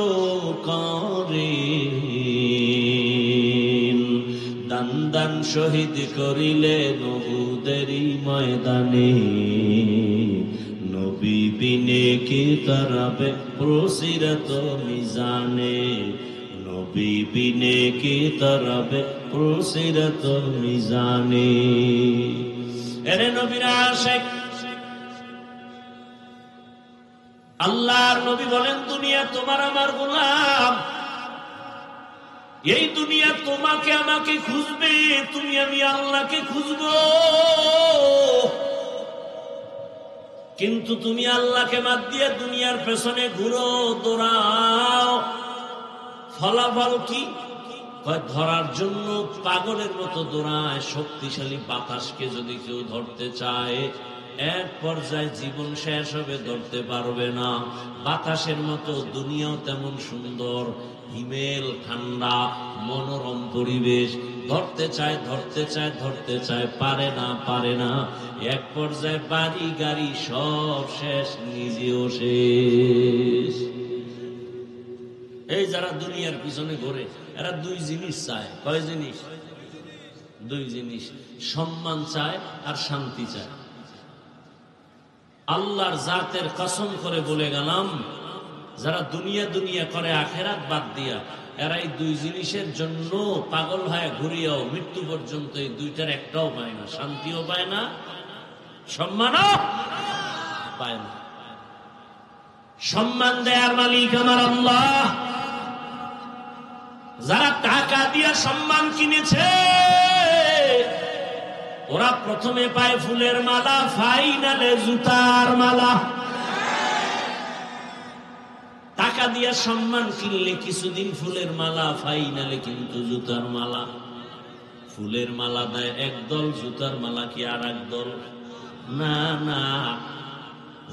করে, দান দান শহীদ করিলে উহুদেরই ময়দানে, নবী বিনে কে তরাবে পুরসিরাত মিজানে, নবী বিনে কে তরাবে পুরসিরাত মিজানে। এরে নবীর আশিক, আল্লাহর নবী বলেন দুনিয়া তোমার আমার গোলাম, এই দুনিয়া তোমাকে আমাকে খুঁজবে, তুমি আমি আল্লাহকে খুঁজবো। কিন্তু তুমি আল্লাহকে বাদ দিয়ে দুনিয়ার পেছনে ঘুরো, দৌড়াও, ফলাফল কি? ধরার জন্য পাগলের মতো দৌড়ায়। শক্তিশালী বাতাসকে যদি কেউ ধরতে চায়, এক পর্যায়ে জীবন শেষ হবে, ধরতে পারবে না। বাতাসের মতো দুনিয়াও তেমন সুন্দর, হিমেল ঠান্ডা মনোরম পরিবেশ। ধরতে চায়, ধরতে চায়, ধরতে চায়, পারে না, পারে না। এক পর্যায়ে বাড়ি গাড়ি সব শেষ, নিজেও শেষ। এই যারা দুনিয়ার পিছনে ঘোরে, এরা দুই জিনিস চায়। কয় জিনিস? দুই জিনিস, সম্মান চায় আর শান্তি চায়। আল্লাহর জাতের কসম করে বলে গেলাম, যারা দুনিয়া দুনিয়া করে আখেরাত বাদ দিয়া, এরা এই দুই জিনিসের জন্য পাগল হয়ে ঘুরিয়াও মৃত্যু পর্যন্ত এই দুইটার একটাও পায় না। শান্তিও পায় না, সম্মানও পায় না। সম্মান দেয়ার মালিক আমার আল্লাহ। যারা টাকা দিয়া সম্মান কিনেছে, ওরা প্রথমে পায় ফুলের মালা, ফাইনালে জুতার মালা। টাকা দিয়া সম্মান কিনলে কিছুদিন ফুলের মালা, ফাইনালে কিন্তু জুতার মালা। ফুলের মালা দেয় একদল, জুতার মালা কি আর একদল? না না,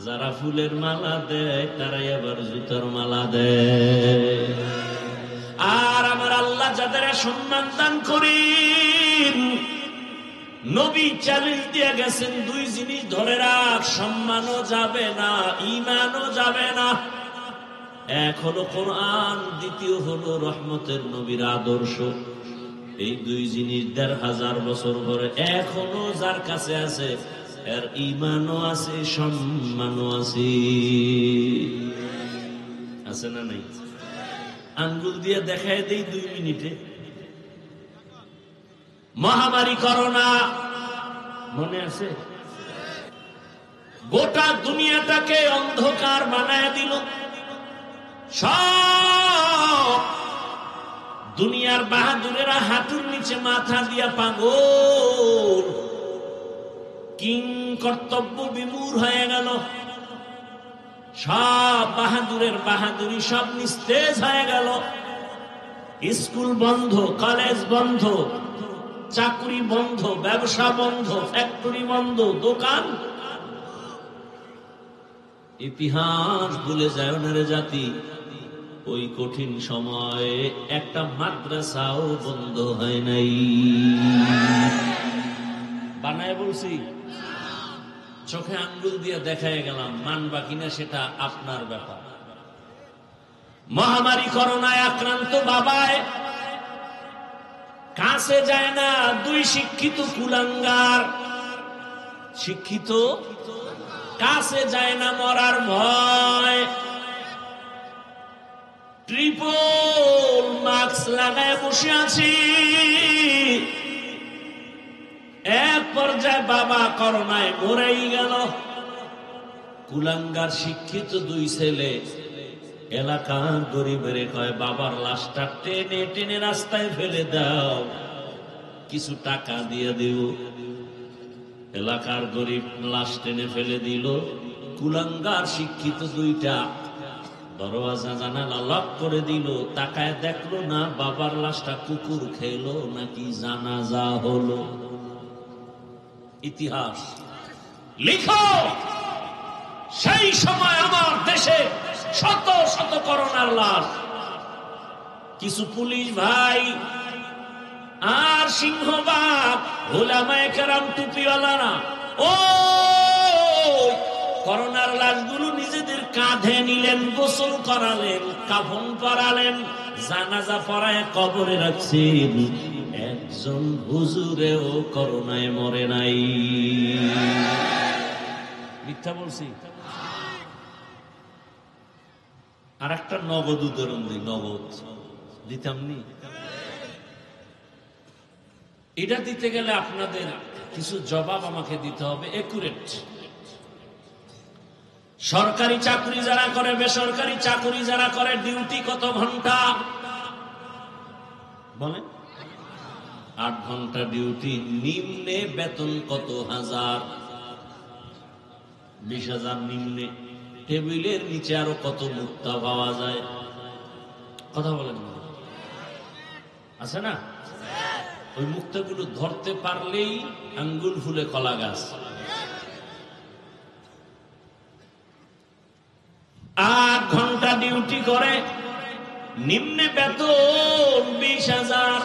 যারা ফুলের মালা দেয় তারাই আবার জুতার মালা দেয়। আর আমার আল্লাহ যাদের সম্মান দান করেন, নবী চ্যালেঞ্জ দিয়ে গেছেন, দুই জিনিস ধরে রাখ, সম্মানও যাবে না, ঈমানও যাবে না। এক হলো কোরআন, দ্বিতীয় হলো রহমতের নবীর আদর্শ। এই দুই জিনিস ১৫০০ বছর পরে এখনো যার কাছে আছে, এর ঈমানও আছে, সম্মানও আছে। আছে না নাই? আঙ্গুল দিয়ে দেখায় দেই 2 মিনিটে। মহামারী করোনা মনে আছে? গোটা দুনিয়াটাকে অন্ধকার বানায় দিল। সব দুনিয়ার বাহাদুরেরা হাঁটুর নিচে মাথা দিয়া পাগল, কিং কর্তব্য বিমূঢ় হয়ে গেল। সব বাহাদুরের বাহাদুরি সব নিস্তেজ হয়ে গেল। স্কুল বন্ধ, কলেজ বন্ধ, চাকরি বন্ধ, ব্যবসা বন্ধ, ফ্যাক্টরি বন্ধ, দোকান। ইতিহাস ভুলে যায় না রে জাতি, ওই কঠিন সময়ে একটা মাদ্রাসাও বন্ধ হয় নাই। বানায় বলছি, চোখে আঙ্গুল দিয়ে দেখায় গেলাম, মানবা কিনা সেটা আপনার ব্যাপার। মহামারী করোনায় আক্রান্ত বাবায় কাছে যায় না, 2 শিক্ষিত কুলাঙ্গার। শিক্ষিত কাছে যায় না, মরার ভয়। ট্রিপল মাস্ক লাগায় বসে আছি। এক পর্যায়ে বাবা করোনায় মরেই গেল। কুলাঙ্গার শিক্ষিত 2 ছেলে এলাকার গরিবের কয়, বাবার লাশটা টেনে টেনে রাস্তায় ফেলে দাও, কিছু টাকা দিয়ে দেব। এলাকার গরিব লাশ টেনে ফেলে দিল। কুলাঙ্গার শিক্ষিত 2টা দরওয়াজা জানালা লক করে দিল। তাকায় দেখলো না বাবার লাশটা কুকুর খেলো নাকি জানাজা হলো। ইতিহাস লিখো, সেই সময় আমার দেশে শত শত করোনার লাশ। কিছু পুলিশ ভাই আর সিংহবাগ উলামায়ে কেরাম টুপিওয়ালারা ও করোনার লাশগুলো নিজেদের কাঁধে নিলেন, গোসল করালেন, কাফন পরালেন, জানাজা পড়ায় কবরে রাখছেন। একজন হুজুরেও করোনায় মরে নাই। মিথ্যা বলছি? আর একটা নগদ উদাহরণ দিই, নগদ দিতাম নি। এটা দিতে গেলে আপনাদের কিছু জবাব আমাকে দিতে হবে, একুরেট। সরকারি চাকরি যারা করে, বেসরকারি চাকরি যারা করে, ডিউটি কত ঘন্টা বলে? 8 ঘন্টা ডিউটি। নিম্নে বেতন কত হাজার? 20,000 নিম্নে। টেবিলের নিচে আরো কত মুক্তা পাওয়া যায়? কথা বলেন না, আছে না? ওই মুক্তাগুলো ধরতে পারলেই আঙ্গুল ফুলে কলা গাছ। 8 ঘন্টা ডিউটি করে, নিম্নে বেতন 20,000।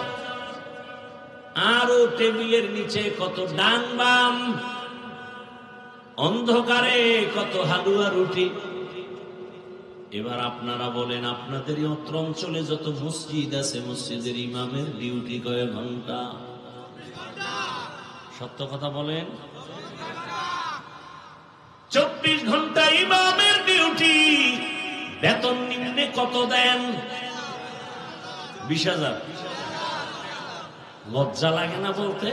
আরো টেবিলের নিচে কত ডান বাম, অন্ধকারে কত হালুয়া রুটি। এবার আপনারা বলেন, আপনাদের অত্র অঞ্চলে যত মসজিদ আছে, মসজিদের ইমামের ডিউটি কয় ঘন্টা? সত্য কথা বলেন। 24 ঘন্টা ইমামের ডিউটি। বেতন নিম্নে কত দেন? 20,000। লজ্জা লাগে না বলতে?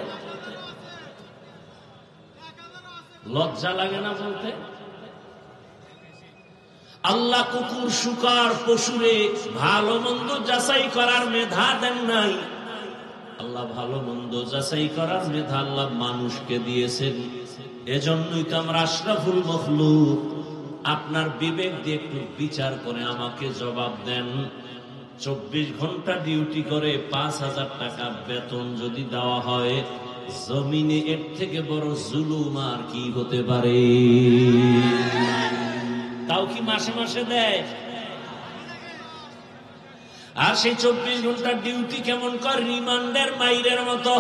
লজ্জা লাগে না বলতে? আল্লাহ কুকুর, শুকর, পশুরে ভালো মন্দ যাচাই করার মেধা দেন নাই। আল্লাহ ভালো মন্দ যাচাই করার মেধা আল্লাহ মানুষকে দিয়েছেন। এজন্যই তো আমরা আশরাফুল মখলুক। আপনার বিবেক দিয়ে একটু বিচার করে আমাকে জবাব দেন। 24 ঘন্টা ডিউটি করে 5,000 টাকা বেতন যদি দেওয়া হয়, জমিনে এর থেকে বড় জুলুম আর কি হতে পারে? তাও কি মাসে মাসে দেয়? আর সেই 24 ঘন্টার ডিউটি কেমন কর? রিমান্ডের মাইরের মতো।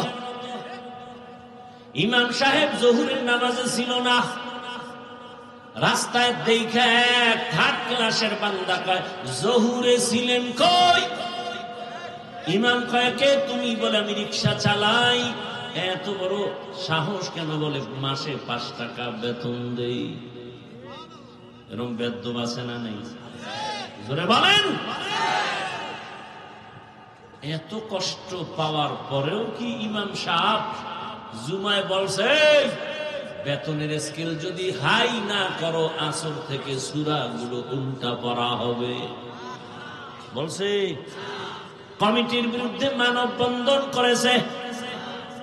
ইমাম সাহেব জোহরের নামাজে ছিল না। রাস্তায় দেখে এক থার্ড ক্লাসের বান্দা কয়, জোহরে ছিলেন কই? ইমাম কয়, কে তুমি? বলে, আমি রিক্সা চালাই। এত বড় সাহস কেন? বলে, মাসে 5 টাকা বেতন দেই। এরকম বেদ্যব আছে না নেই? জোরে বলেন। এত কষ্ট পাওয়ার পরেও কি ইমাম সাহেব জুমায় বলছে, বেতনের স্কেল যদি হাই না করো, আসর থেকে সূরাগুলো উল্টা পড়া হবে? বলছে। কমিটির বিরুদ্ধে মানববন্ধন করেছে,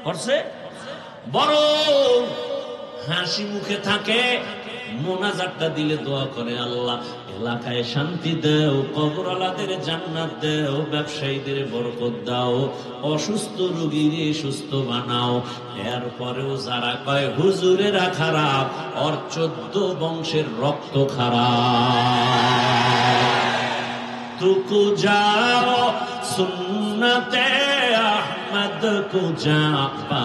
করছে। বড় হাসি মুখে থাকে, মোনাজাতটা দিলে দোয়া করে, আল্লাহ এলাকায় শান্তি দাও, কবরওয়ালাদের জান্নাত দাও, ব্যবসায়ীদের বরকত দাও, অসুস্থ রোগীর সুস্থ বানাও। এরপরেও যারা কয় হুজুরেরা খারাপ, ওর 14 বংশের রক্ত খারাপ। তুকু যাও সুন্নতে আহমদ কো জাপা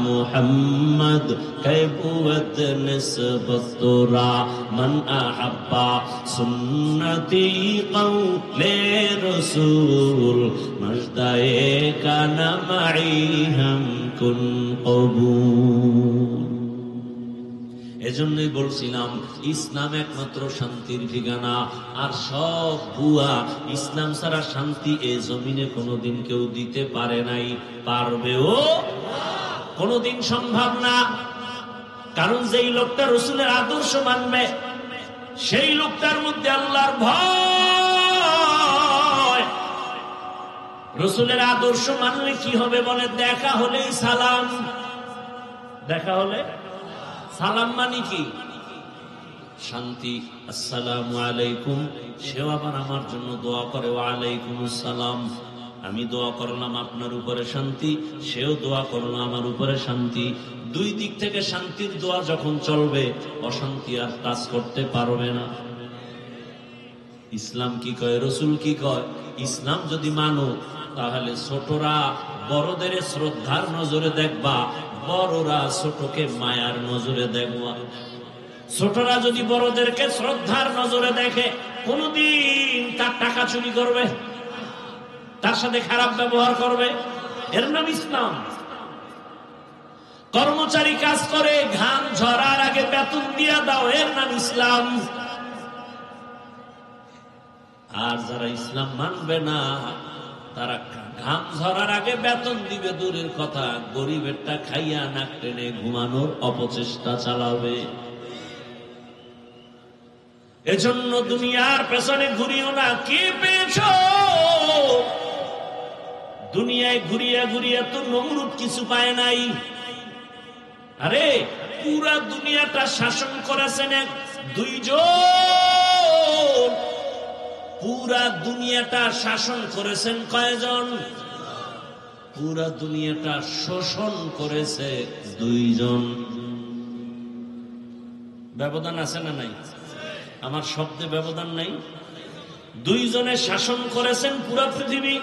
মুহাম্মদ কে বুয়ত নিসবত তোরা মান আহাব্বা সুন্নতি কওলে রসূল মজদায়ে কানা মাই হাম কুন কবুল। এজন্যই বলছিলাম, ইসলাম একমাত্র শান্তির ঠিকানা, আর সব ভুয়া। ইসলাম ছাড়া শান্তি এ জমিনে কোনোদিন কেউ দিতে পারে নাই, পারবেও কোনোদিন সম্ভব না। কারণ যেই লোকটা রসুলের আদর্শ মানবে, সেই লোকটার মধ্যে আল্লাহর ভয়। রসুলের আদর্শ মানলে কি হবে বলে? দেখা হলেই সালাম, দেখা হলে সালাম মানে কি? শান্তি। আসসালামু আলাইকুম। সেও আবার আমার জন্য দোয়া করে, ওয়ালাইকুম আসসালাম। আমি দোয়া করলাম আপনার উপরে শান্তি, সেও দোয়া করলো আমার উপরে শান্তি। দুই দিক থেকে শান্তির দোয়া যখন চলবে, অশান্তি আর কাজ করতে পারবে না। ইসলাম কি কয়, রসুল কি কয়? ইসলাম যদি মানো, তাহলে ছোটরা বড়দের শ্রদ্ধার নজরে দেখবা, বড়রা ছোটকে মায়ার নজরে দেখবা। ছোটরা যদি বড়দেরকে শ্রদ্ধার নজরে দেখে, কোনদিন তার টাকা চুরি করবে, তার সাথে খারাপ ব্যবহার করবে? এর নাম ইসলাম। কর্মচারী কাজ করে, ঘাম ঝরার আগে বেতন দিয়া দাও, এর নাম ইসলাম। আর যারা ইসলাম মানবে না, তারা ঘাম ঝরার আগে বেতন দিবে দূরের কথা, গরিবেরটা খাইয়া নাক টেনে ঘুমানোর অপচেষ্টা চালাবে। এজন্য দুনিয়ার পেছনে ঘুরিও না। কি পেয়েছ? দুনিয়ায় ঘুরিয়া ঘুরিয়া তো নমরুদ কিছু পায় নাই। আরে পুরা দুনিয়াটা শাসন করেছেন দুইজন। পুরা দুনিয়াটা শাসন করেছেন কয়জন? পুরা দুনিয়াটা শোষণ করেছে দুইজন। ব্যবধান আছে না নাই? আমার শব্দে ব্যবধান নাই। দুইজনে শাসন করেছেন পুরা পৃথিবী,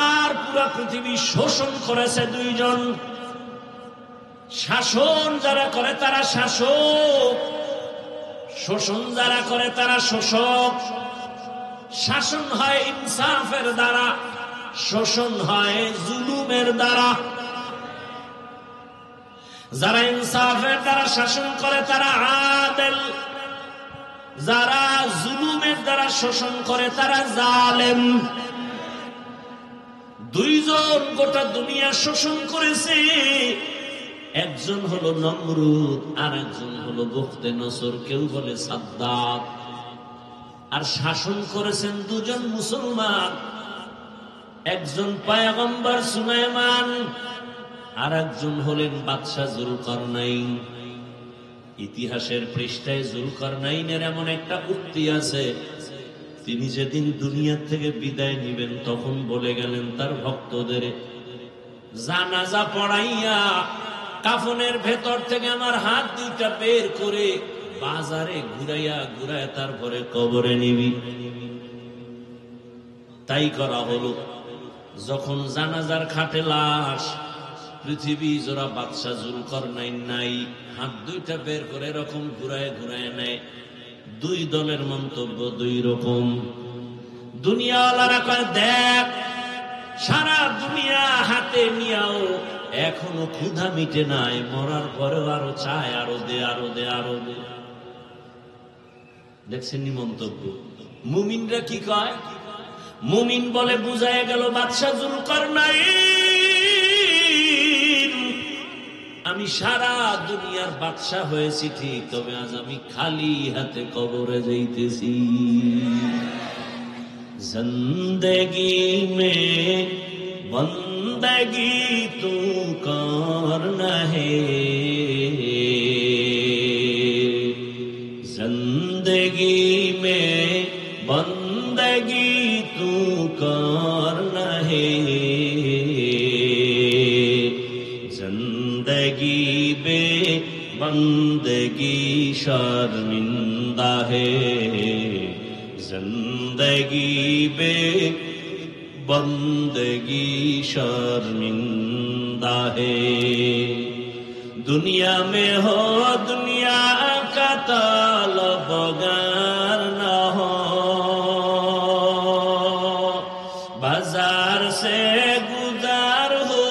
আর পুরা পৃথিবী শোষণ করেছে দুইজন। শাসন যারা করে তারা শাসক, শোষণ যারা করে তারা শোষক। শাসন হয় ইনসাফের দ্বারা, শোষণ হয় জুলুমের দ্বারা। যারা ইনসাফের দ্বারা শাসন করে তারা আদেল, যারা জুলুমের দ্বারা শোষণ করে তারা জালেম। দুইজন গোটা দুনিয়া শোষণ করেছে। একজন হলো নমরুদ, আর একজন হলো বুখতে নসর, কেউ বলে সাদ্দাত। আর শাসন করেছেন দুজন মুসলমান, একজন পয়গম্বর সুলাইমান, আর একজন হলেন বাদশাহ জুলকারনাইন। ইতিহাসের পৃষ্ঠায় জুলকারনাইনের এমন একটা উক্তি আছে, তিনি যেদিন দুনিয়া থেকে বিদায় নিবেন তখন বলে গেলেন তার ভক্তদের, জানাজা পড়াইয়া কাফনের ভেতর থেকে আমার হাত দুইটা বের করে বাজারে ঘুরাইয়া ঘুরাইয়া তারপরে কবরে নিবি। তাই করা হলো। যখন জানাজার খাটে লাশ, পৃথিবী জোড়া বাদশা জুলকারনাইন নাই, হাত দুইটা বের করে এরকম ঘুরায় ঘুরায় নেয়। দুই দলের মন্তব্য দুই রকম। দুনিয়াওয়ালারা কয়, দেখ সারা দুনিয়া হাতে নিয়াও এখনো ক্ষুধা মিটে নাই, মরার পরেও আরো চায়, আরো দে, আরো দে, আরো দে। দেখছেন নি মন্তব্য? মুমিনরা কি কয়? মুমিন বলে, বুঝায় গেল বাদশা জুলকারনাইন, আমি সারা দুনিয়ার বাদশা হয়েছি ঠিক, তবে আজ আমি খালি হাতে কবরে যাইতেছি। জিন্দেগি মে বন্দগি তু করনা হে, जिंदगी में बंदगी तू करना है, जिंदगी बे बंदगी शर्मिंदा है, जिंदगी बे बंदगी शर्मिंदा है। दुनिया में हो दुनिया का तलबगार न हो, बाजार से गुजार हो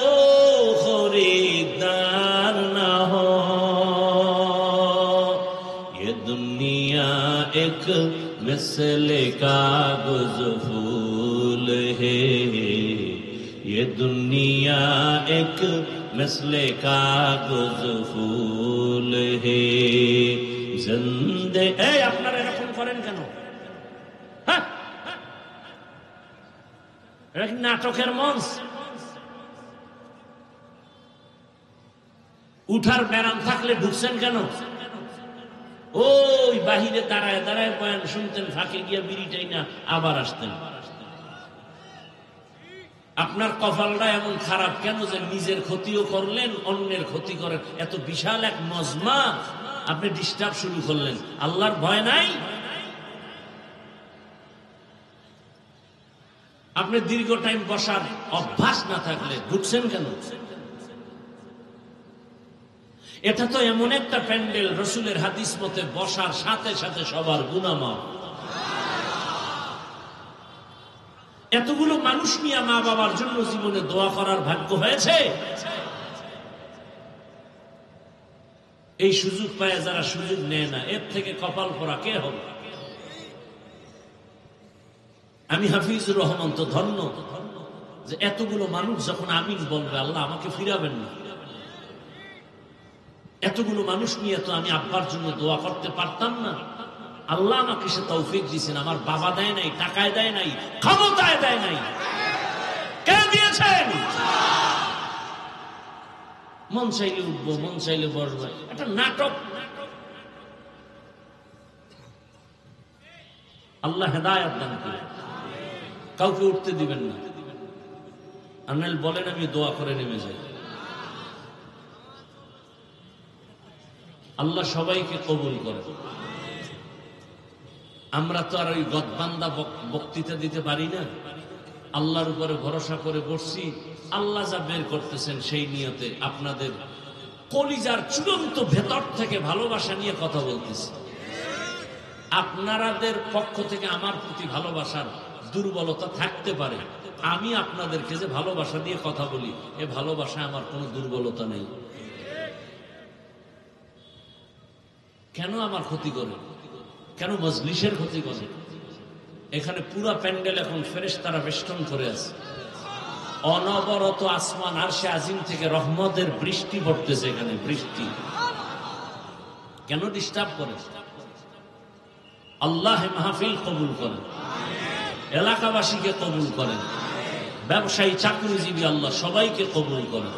खरीदार न हो। ये दुनिया एक मिसले कागज फूल है, ये दुनिया एक मिसले कागज फूल है। जिंदे আপনারা এরকম করেন কেন? নাটকের মঞ্চ, উঠার ব্যারাম থাকলে ঢুকছেন কেন? ওই বাহিরে দাঁড়ায় দাঁড়ায় বয়ান শুনতেন, ফাঁকে গিয়া বিড়িটাই না আবার আসতেন। আপনার কপালটা এমন খারাপ কেন যে নিজের ক্ষতিও করলেন, অন্যের ক্ষতি করেন? এত বিশাল এক মজমা আপনি ডিস্টার্ব শুরু করলেন। আল্লাহর ভয় নাই? আপনি দীর্ঘ টাইম বসার অভ্যাস না থাকলে ঢুকছেন কেন? এটা তো এমন একটা প্যান্ডেল, রসুলের হাদিস মতে বসার সাথে সাথে সবার গুনাহ মাফ। এতগুলো মানুষ নিয়ে মা বাবার জন্য জীবনে দোয়া করার ভাগ্য হয়েছে? এই সুযোগ পায় যারা সুযোগ নেয় না, এর থেকে কপাল পরা কে হবে? আমি হাফিজুর রহমান তো ধন্য যে এতগুলো মানুষ যখন আমিন বলবে, আল্লাহ আমাকে ফিরাবেন না। এতগুলো মানুষ নিয়ে তো আমি আব্বার জন্য দোয়া করতে পারতাম না। আল্লাহ আমাকে সে তৌফিক দিয়েছেন। আমার বাবা দেয় নাই, টাকায় দেয় নাই, ক্ষমতায় দেয় নাই, কে দিয়েছেন? মন চাইলে উঠবো, মন চাইলে বসবো, একটা নাটক। আল্লাহ হেদায়েত দান করেন, কাউকে উঠতে দিবেন না। আনাল বলেন আমি দোয়া করে নেমে যাই। আল্লাহ সবাইকে কবুল করে। আমরা তো আর ওই গদবান্দা বক্তৃতা দিতে পারি না। আল্লাহর উপরে ভরসা করে বসছি, আল্লাহ যা বের করতেছেন সেই নিয়তে আপনাদের কলিজার চূড়ান্ত ভেতর থেকে ভালোবাসা নিয়ে কথা বলতেছি। আপনাদের পক্ষ থেকে আমার প্রতি ভালোবাসার দুর্বলতা থাকতে পারে, আমি আপনাদেরকে যে ভালোবাসা দিয়ে কথা বলি, এ ভালোবাসায় আমার কোনো দুর্বলতা নেই। কেন আমার ক্ষতি করে? কেন মজলিসের ক্ষতি করে? এখানে পুরা প্যান্ডেল এখন ফেরেশতারা বেষ্টন করে আছে, অনবরত আসমান আরশে আজিম থেকে রহমতের বৃষ্টি পড়তেছে। এখানে বৃষ্টি কেন ডিস্টার্ব করে? আল্লাহ মাহফিল কবুল করেন, এলাকাবাসীকে কবুল করেন, ব্যবসায়ী চাকরিজীবী আল্লাহ সবাইকে কবুল করেন,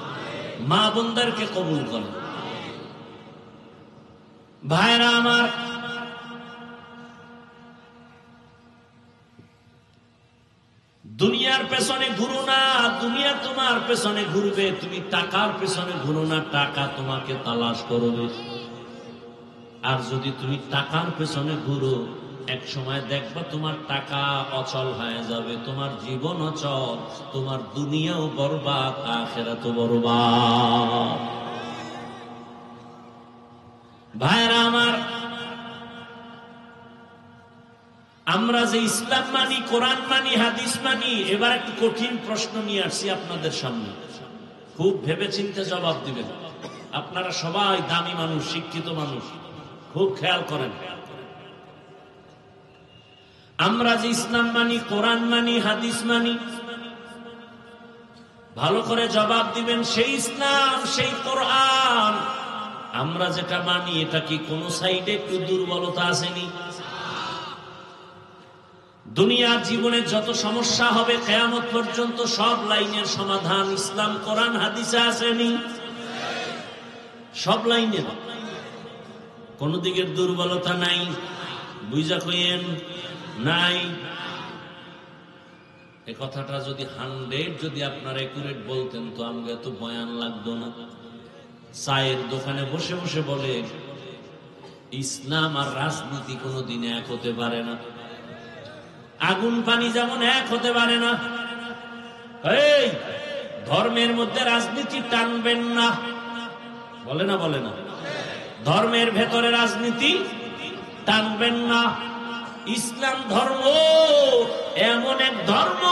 মা বোনদেরকে কবুল করেন। ভাইরা আমার, দুনিয়ার পেছনে ঘুরো না, দুনিয়া তোমার পেছনে ঘুরবে। তুমি টাকার পেছনে ঘুরো না, টাকা তোমাকে তালাশ করবে। আর যদি তুমি টাকার পেছনে ঘুরো, এক সময় দেখবা তোমার টাকা অচল হয়ে যাবে, তোমার জীবন অচল, তোমার দুনিয়াও বরবাদ, আখিরাতও বরবাদ। ভাইরা আমার, আমরা যে ইসলাম মানি, কোরআন মানি, হাদিস মানি, এবার একটু কঠিন প্রশ্ন নিয়ে আসছি আপনাদের সামনে। খুব ভেবেচিন্তে জবাব দিবেন। আপনারা সবাই দামি মানুষ, শিক্ষিত মানুষ, খুব খেয়াল করেন। আমরা যে ইসলাম মানি, কোরআন মানি, হাদিস মানি, ভালো করে জবাব দিবেন। সেই ইসলাম, সেই কোরআন আমরা যেটা মানি, এটা কি কোন সাইডে একটু দুর্বলতা আসেনি? দুনিয়ার জীবনে যত সমস্যা হবে কিয়ামত পর্যন্ত সব লাইনের সমাধান ইসলাম, কোরআন, হাদিসে আসেনি? সব লাইনের কোন দিকের দুর্বলতা নাই, বুঝা কইেন নাই। এই কথাটা যদি 100 যদি আপনারা একুরেট বলতেন তো আমাকে এত বয়ান লাগতো না। চায়ের দোকানে বসে বসে বলে ইসলাম আর রাজনীতি কোনোদিন এক হতে পারে না, আগুন পানি যেমন এক হতে পারে না। এই ধর্মের মধ্যে রাজনীতি টানবেন না, বলে না? বলে না? ধর্মের ভেতরে রাজনীতি টানবেন না। ইসলাম ধর্ম এমন এক ধর্ম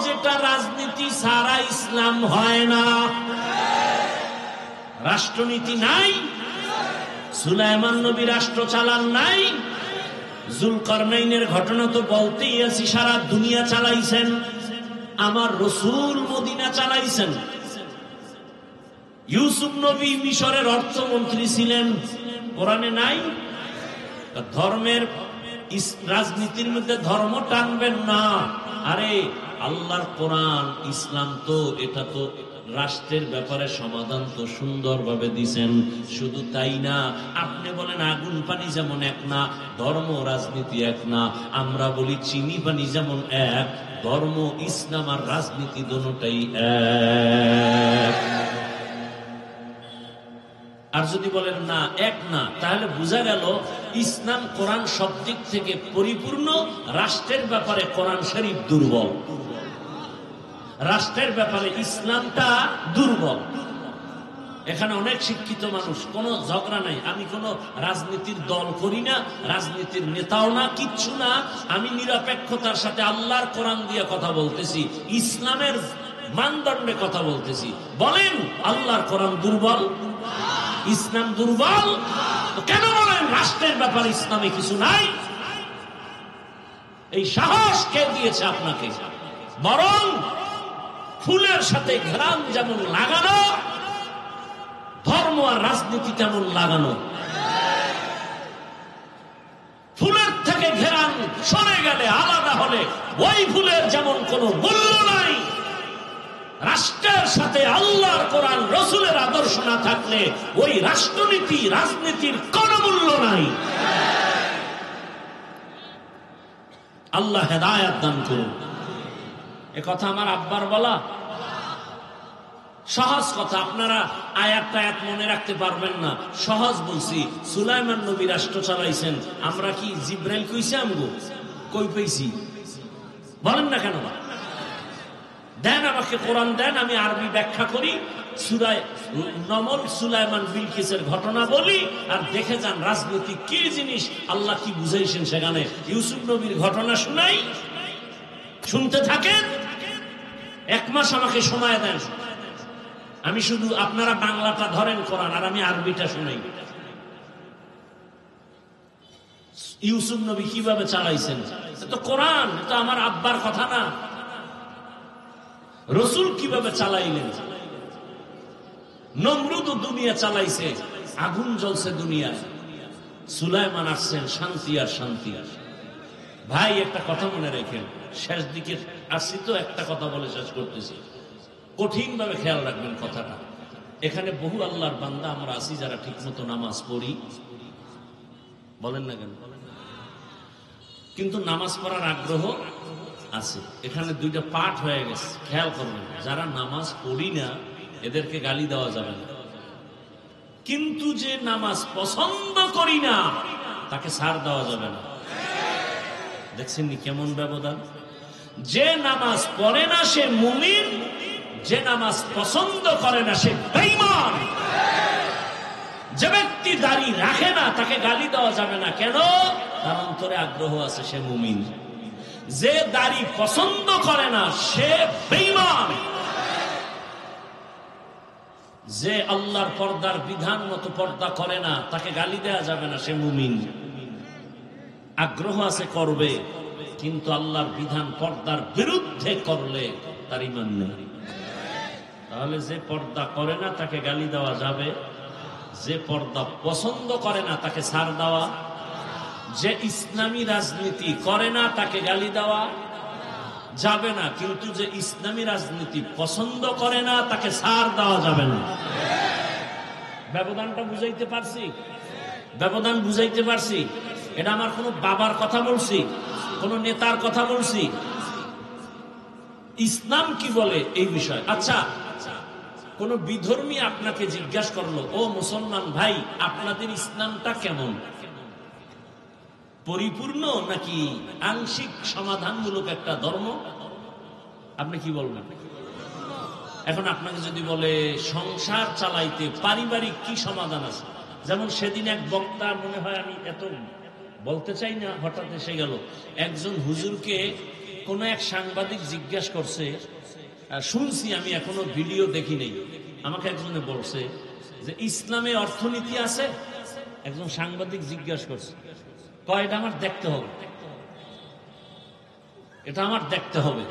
যেটা রাজনীতি ছাড়া ইসলাম হয় না। রাষ্ট্রনীতি নাই, সুলাইমান নবী রাষ্ট্র চালান নাই। জুলকারনাইনের ঘটনা তো বলতেই আছি, সারা দুনিয়া চালাইছেন। আমার রসুল মদিনা চালাইছেন। ইউসুফ নবী মিশরের অর্থমন্ত্রী ছিলেন, কোরআনে নাই? ধর্মের রাজনীতির মধ্যে ধর্ম টানবেন না। আরে আল্লাহর কোরআন, ইসলাম তো এটা তো রাষ্ট্রের ব্যাপারে সমাধান তো সুন্দরভাবে দিছেন। শুধু তাই না, আপনি বলেন আগুন পানি যেমন এক না, ধর্ম রাজনীতি এক না। আমরা বলি চিনি পানি যেমন এক, ধর্ম, ইসলাম আর রাজনীতি দুটোটাই এক। আর যদি বলেন না, এক না, তাহলে বোঝা গেল ইসলাম কোরআন সব দিক থেকে পরিপূর্ণ, রাষ্ট্রের ব্যাপারে কোরআন শরীফ দুর্বল। রাষ্ট্রের ব্যাপারে ইসলামটা দুর্বল। এখানে অনেক শিক্ষিত মানুষ, কোনো ঝগড়া নাই। আমি কোনো রাজনীতির দল করি না, রাজনীতির নেতাও না, কিচ্ছু না। আমি নিরপেক্ষতার সাথে আল্লাহর কোরআন দিয়ে কথা বলতেছি, ইসলামের মানদণ্ডে কথা বলতেছি। বলেন আল্লাহর কোরআন দুর্বল, ইসলাম দুর্বল? কেন বলেন রাষ্ট্রের ব্যাপারে ইসলামে কিছু নাই? এই সাহস কে দিয়েছে আপনাকে? বরং ফুলের সাথে ঘ্রাণ যেমন লাগানো, ধর্ম আর রাজনীতি তেমন লাগানো। ফুলের থেকে ঘেরান সরে গেলে, আলাদা হলে, ওই ফুলের যেমন কোনো মূল্য নাই, রাষ্ট্রের সাথে আল্লাহর কোরআন রসুলের আদর্শ না থাকলে ওই রাষ্ট্রনীতি, রাজনীতির কোনো মূল্য নাই। আল্লাহ হেদায়েত দান করুন। এ কথা আমার আব্বার বলা, সহজ কথা। আপনারা আয়াত মনে রাখতে পারবেন না, সহজ বলছি। সুলাইমান নবী রাষ্ট্র চালাইছেন, আমরা কি জিব্রাইল কইছি? আমগো কই পেয়েছি? বলেন না কেন? দেন আমাকে কোরআন দেন, আমি আরবি ব্যাখ্যা করি, সূরা নমল সুলাইমান বিলকিসের ঘটনা বলি, আর দেখে যান রাজনীতি কি জিনিস, আল্লাহ কি বুঝাইছেন সেখানে। ইউসুফ নবীর ঘটনা শুনাই, শুনতে থাকেন। 1 মাস আমাকে সময় দেন, আমি শুধু আপনারা বাংলাটা ধরেন কোরআন, আর আমি আরবিটা শুনাই। ইউসুফ নবী কিভাবে চালাইছেন, তো কোরআন, তো আমার আব্বার কথা না। রসুল কিভাবে চালাইলেন? নমরুদ দুনিয়া চালাইছে, আগুন জ্বলছে দুনিয়ায়, সুলাইমান আসছেন, শান্তি আর শান্তি। ভাই একটা কথা মনে রাখেন, শেষ দিকে আসছি তো, একটা কথা বলে শেষ করতেছি, কঠিন ভাবে খেয়াল রাখবেন কথাটা। এখানে বহু আল্লাহর বান্দা আমরা আছি যারা ঠিক মতো নামাজ পড়ি, বলেন না কেন? কিন্তু নামাজ পড়ার আগ্রহ আছে। এখানে 2টা পাঠ হয়ে গেছে, খেয়াল করবেন। যারা নামাজ পড়ি না এদেরকে গালি দেওয়া যাবে না, কিন্তু যে নামাজ পছন্দ করি না তাকে ছাড় দেওয়া যাবে না। দেখছেন নি কেমন ব্যবধান? যে নামাজ পড়ে না সে মুমিন, যে নামাজ পছন্দ করে না সে বেঈমান। যে ব্যক্তি দাড়ি রাখে না তাকে গালি দেওয়া যাবে না, কেন? তার অন্তরে আগ্রহ আছে, সে মুমিন। যে দাড়ি পছন্দ করে না সে বেঈমান। যে আল্লাহর পর্দার বিধান মতো পর্দা করে না তাকে গালি দেওয়া যাবে না, সে মুমিন। আগ্রহ আছে করবে, কিন্তু আল্লাহর বিধান পর্দার বিরুদ্ধে করলে তার ঈমান নেই। তাহলে যে পর্দা করে না তাকে গালি দেওয়া যাবে, যে পর্দা পছন্দ করে না তাকে ছাড় দেওয়া, যে ইসলামী রাজনীতি করে না তাকে গালি দেওয়া যাবে না, কিন্তু যে ইসলামী রাজনীতি পছন্দ করে না তাকে ছাড় দেওয়া যাবে না। ব্যবধানটা বুঝাইতে পারছি? ব্যবধান বুঝাইতে পারছি? এটা আমার কোনো বাবার কথা বলছি, কোন নেতার কথা বলছি? ইসলাম কি বলে এই বিষয়? আচ্ছা, কোন বিধর্মী আপনাকে জিজ্ঞাসা করলো, ও মুসলমান ভাই, আপনাদের ইসলামটা কেমন? পরিপূর্ণ নাকি আংশিক সমাধানমূলক একটা ধর্ম? আপনি কি বলবেন? এখন আপনাকে যদি বলে সংসার চালাইতে পারিবারিক কি সমাধান আছে, যেমন সেদিন এক বক্তা, মনে হয় আমি এত বলতে চাই না, হঠাৎ এসে গেল, একজন হুজুরকে কোন এক সাংবাদিক জিজ্ঞাসা করছে, শুনছি আমি, এখনো ভিডিও দেখি নেই, আমাকে একজনে বলছে যে ইসলামে অর্থনীতি আছে। একজন সাংবাদিক জিজ্ঞাসা করছে, কয় এটা আমার দেখতে হবে, এটা আমার দেখতে হবে।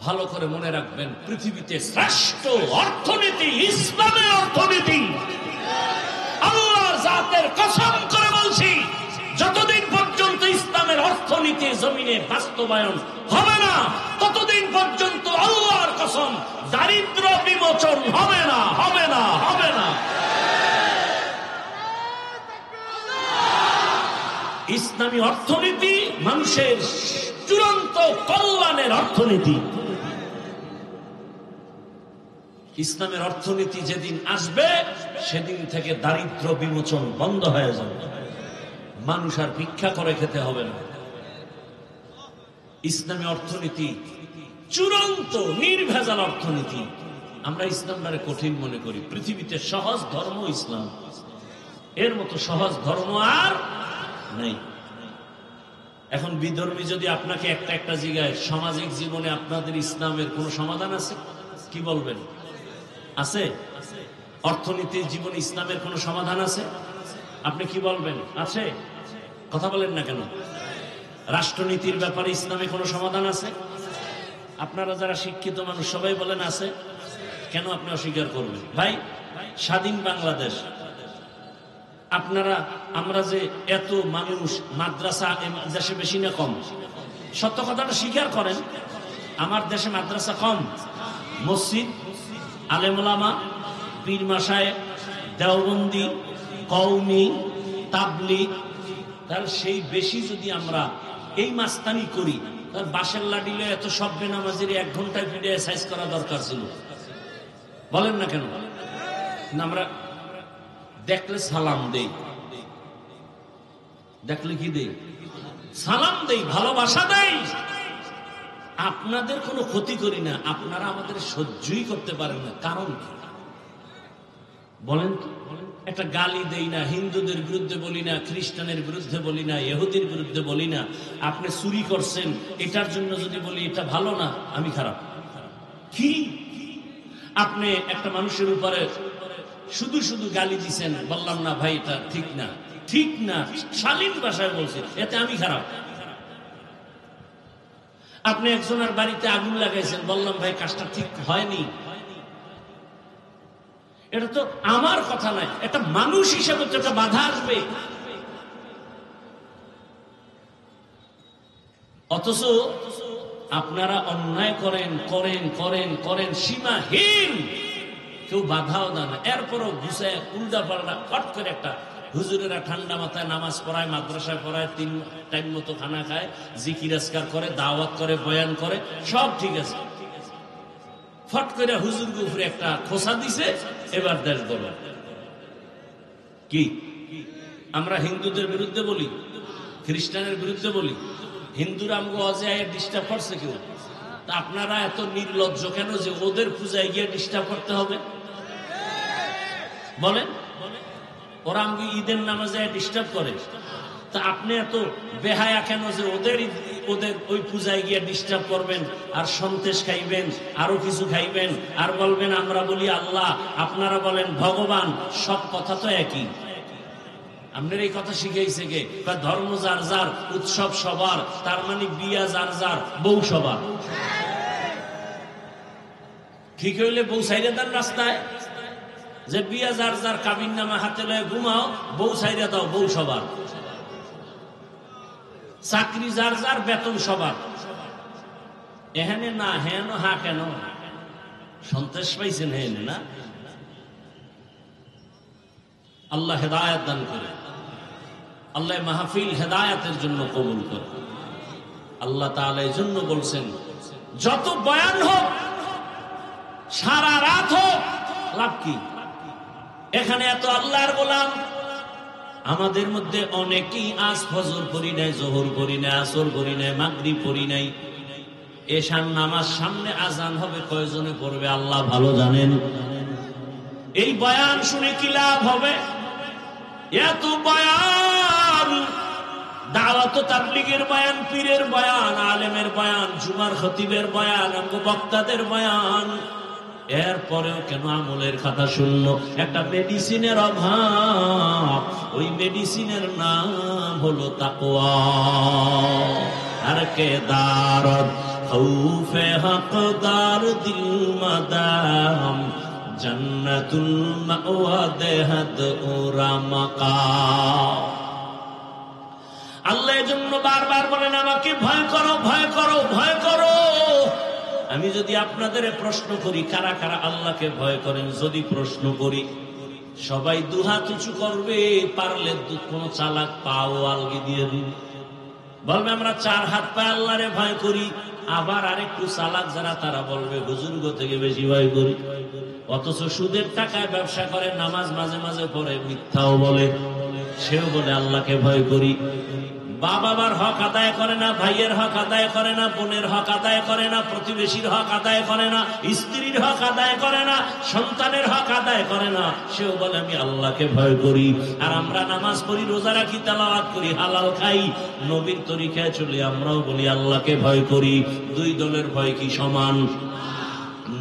ভালো করে মনে রাখবেন, পৃথিবীতে শ্রেষ্ঠ অর্থনীতি ইসলামের অর্থনীতি। আল্লাহর জাতের কসম করে বলছি, যতদিন পর্যন্ত ইসলামের অর্থনীতি জমিনে বাস্তবায়ন হবে না, ততদিন পর্যন্ত আল্লাহর কসম দারিদ্র বিমোচন হবে না, হবে না, হবে না। ইসলামী অর্থনীতি মানুষের চূড়ান্ত কল্যাণের অর্থনীতি। ইসলামের অর্থনীতি যেদিন আসবে সেদিন থেকে দারিদ্র বিমোচন বন্ধ হয়ে যাবে, মানুষ আর ভিক্ষা করে খেতে হবে না। ইসলামী অর্থনীতি চূড়ান্ত নির্ভেজাল অর্থনীতি। আমরা ইসলামটারে কঠিন মনে করি, পৃথিবীতে সহজ ধর্ম ইসলাম, এর মতো সহজ ধর্ম আর নেই। এখন বিধর্মী যদি আপনাকে একটা একটা জায়গায় সামাজিক জীবনে আপনাদের ইসলামের কোন সমাধান আছে, কি বলবেন? আছে? অর্থনীতির জীবনে ইসলামের কোন সমাধান আছে? আপনি কি বলবেন? আছে? কথা বলেন না কেন? রাষ্ট্রনীতির ব্যাপারে ইসলামে কোন সমাধান আছে? আপনারা যারা শিক্ষিত মানুষ সবাই বলেন আছে। কেন আপনি অস্বীকার করবেন? ভাই, স্বাধীন বাংলাদেশ, আপনারা, আমরা যে এত মানুষ, মাদ্রাসা দেশে বেশি না কম? সত্য কথাটা স্বীকার করেন। আমার দেশে মাদ্রাসা কম, মসজিদ, আলেম ওলামা, পীর মাসায়েখ, দেওবন্দি, কওমি, তাবলীগ, তার সেই বেশি যদি আমরা এই মাস্তানি করি, তার বাসের লাডিলে এত সব বেনামাজির 1 ঘন্টায় ভিডিও সাইজ করা দরকার ছিল। বলেন না কেন? আমরা দেখলে সালাম দেই, দেখলে কি দেই? সালাম দেই, ভালোবাসা দেই। আপনাদের কোনো ক্ষতি করি না, আপনারা আমাদের সহ্যই করতে পারেন না, কারণ বলেন তো? একটা গালি দেই না, হিন্দুদের বিরুদ্ধে বলি না, খ্রিস্টানের বিরুদ্ধে বলি না, ইহুদির বিরুদ্ধে বলি না। আপনি চুরি করছেন এটার জন্য যদি বলি এটা ভালো না, আমি খারাপ। কি আপনি একটা মানুষের উপরে শুধু শুধু গালি দিছেন, বললাম না ভাই এটা ঠিক না, ঠিক না, শালীন ভাষায় বলছে, এতে আমি খারাপ। আপনি একজনের বাড়িতে আগুন লাগাইছেন, বললাম ভাই কাজটা ঠিক হয়নি, এটা তো আমার কথা নয়, একটা মানুষ হিসেবে তো একটা বাধা আসবে। অথচ আপনারা অন্যায় করেন করেন করেন করেন সীমাহীন, কেউ বাধাও দেয় না, এরপরও ঘুষে উল্টা পাল্টা ফট করে একটা হুজুরেরা ঠান্ডা মাথায় নামাজ পড়ায়, মাদ্রাসায় পড়ায়, 3 টাইম মতো খানা খায়, জিকির আজকার করে, দাওয়াত করে, বয়ান করে, সব ঠিক আছে। ফট করে হুজুর উপরে একটা খোসা দিছে, এবার দেশ বলে কি আমরা হিন্দুদের বিরুদ্ধে বলি, খ্রিস্টানের বিরুদ্ধে বলি, হিন্দুরা আমগো অজয় ডিস্টার্ব করছে কেউ? তা আপনারা এত নির্লজ্জ কেন যে ওদের পূজায় গিয়ে ডিস্টার্ব করতে হবে? বলেন, ওরা আমগো ঈদের নামাজে ডিস্টার্ব করে, তা আপনি এত বেহায়া কেন যে ওদের ওই পূজায় গিয়ে ডিস্টার্ব করবেন, আর সন্দেশ খাইবেন, আরো কিছু খাইবেন, আর বলবেন আমরা বলি আল্লাহ, আপনারা বলেন ভগবান। সব কথা তো একই। আপনার এই কথা শিখাইছে কে? বা ধর্ম যার যার, উৎসব সবার, তার মানে বিয়া যার যার, বউ সবার। ঠিক হইলে বউ সাইরে দেন রাস্তায়, যে বিয়া যার যার, কাবিন নামা হাতে লয়ে ঘুমাও, বউ সাইরে দাও, বউ সবার। চাকরি যার যার, বেতন সবার। এখানে না হেন হা কেন? সন্ত্রাস পাইছেন হেন না? আল্লাহ হেদায়েত দান করে, আল্লাহ মাহফিল হেদায়েতের জন্য কবুল করে। আল্লাহ তাআলা এই জন্য বলছেন, যত বয়ান হোক, সারা রাত হোক, লাভ কি? এখানে এত আল্লাহর গোলাম, আমাদের মধ্যে অনেকেই আজ ফজর পড়ি নাই, জোহর পড়ি নাই, আসর পড়ি নাই, মাগরিব পড়ি নাই। এশার নামাজ সামনে আজান হবে, কয়জনে পড়বে আল্লাহ ভালো জানেন। এই বয়ান শুনে কি লাভ হবে? এত বয়ান, দাওয়াত তাবলীগের বয়ান, পীরের বয়ান, আলেমের বয়ান, জুমার খতিবের বয়ান, বক্তাদের বয়ান, এরপরেও কেন আমলের কথা শুনলো? একটা মেডিসিনের অভাব, ওই মেডিসিনের নাম হলো তাকওয়া। আর কে দারদ খৌফে হকদার দিল মাদাম, জান্নাতুল মাওয়া দেহাদ ওরা মাকাম। আল্লাহ এজন্য বারবার বলেন, আমাকে ভয় করো, ভয় করো, ভয় করো। আমি যদি আপনাদের প্রশ্ন করি কারা কারা আল্লাহকে ভয় করেন, যদি প্রশ্ন করি, সবাই দুহাত উঁচু করবে, পারলে কোন চালাক পাও আলগি দিয়ে দিন, বলবে আমরা 4 হাত পায়ে আল্লাহরে ভয় করি। আবার আরেকটু চালাক যারা, তারা বলবে হুজুরগো থেকে বেশি ভয় করি। অথচ সুদের টাকায় ব্যবসা করে, নামাজ মাঝে মাঝে পড়ে, মিথ্যাও বলে, সেও বলে আল্লাহকে ভয় করি। বাবার হক আদায় করে না, ভাইয়ের হক আদায় করে না, বোনের হক আদায় করে না, প্রতিবেশীর হক আদায় করে না, স্ত্রীর হক আদায় করে না, সন্তানের হক আদায় করে না, সেও বলে আমি আল্লাহকে ভয় করি। আর আমরা নামাজ পড়ি, রোজা রাখি, তেলাওয়াত করি, হালাল খাই, নবীর তরিকায় চলি, আমরাও বলি আল্লাহকে ভয় করি। দুই দলের ভয় কি সমান?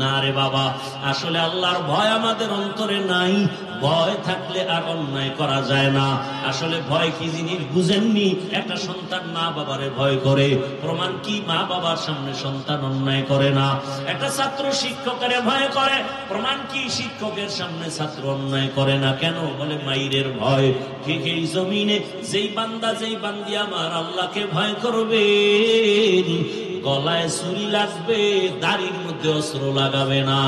না রে বাবা, আসলে আল্লাহর ভয় আমাদের অন্তরে নাই। ভয় থাকলে আর অন্যায় করা যায় না। আসলে ভয় কি জিনিস বুঝেননি? একটা সন্তান মা বাবারে ভয় করে, প্রমাণ কি? মা বাবার সামনে সন্তান অন্যায় করে না। একটা ছাত্র শিক্ষকের ভয় করে, প্রমাণ কি? শিক্ষকের সামনে ছাত্র অন্যায় করে না। কেন? বলে মাইরের ভয়। ঠিক এই জমিনে যেই বান্দা, যেই বান্দি আমার আল্লাহকে ভয় করবে, গলায় ছুরি লাগবে, দাড়ির মধ্যে অস্ত্র লাগাবে না,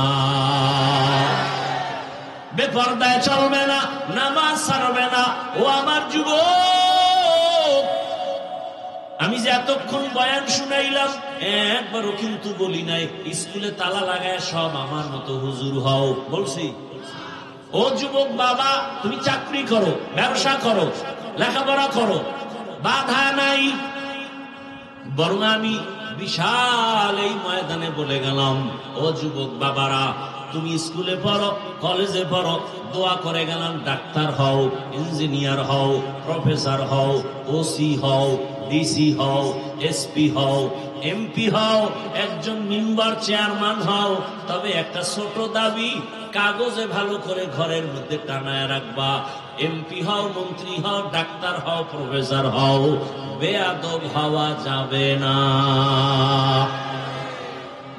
বেপরদায় চলবে না, নামাজ ছাড়বে না। ও আমার যুবক, আমি যে এতক্ষণ বয়ান শুনাইলাম, একবারও কিন্তু বলি নাই স্কুলে তালা লাগায় সব আমার মতো হুজুর হও। বলছি? ও যুবক বাবা, তুমি চাকরি করো, ব্যবসা করো, লেখাপড়া করো, বাধা নাই। বরং আমি বিশাল এই ময়দানে বলে গেলাম, ও যুবক বাবারা, তুমি স্কুলে পড়ো, কলেজে পড়ো, দোয়া করে গেলাম ডাক্তার হও, ইঞ্জিনিয়ার হও, প্রফেসর হও, ওসি হও, ডিসি হও, এসপি হও, এমপি হও, একজন মেম্বার চেয়ারম্যান হও। তবে একটা ছোট দাবি, কাগজে ভালো করে ঘরের মধ্যে টানায় রাখবা। এমপি হও, মন্ত্রী হও, ডাক্তার হও, প্রফেসর হও, বেয়াদব হওয়া যাবে না।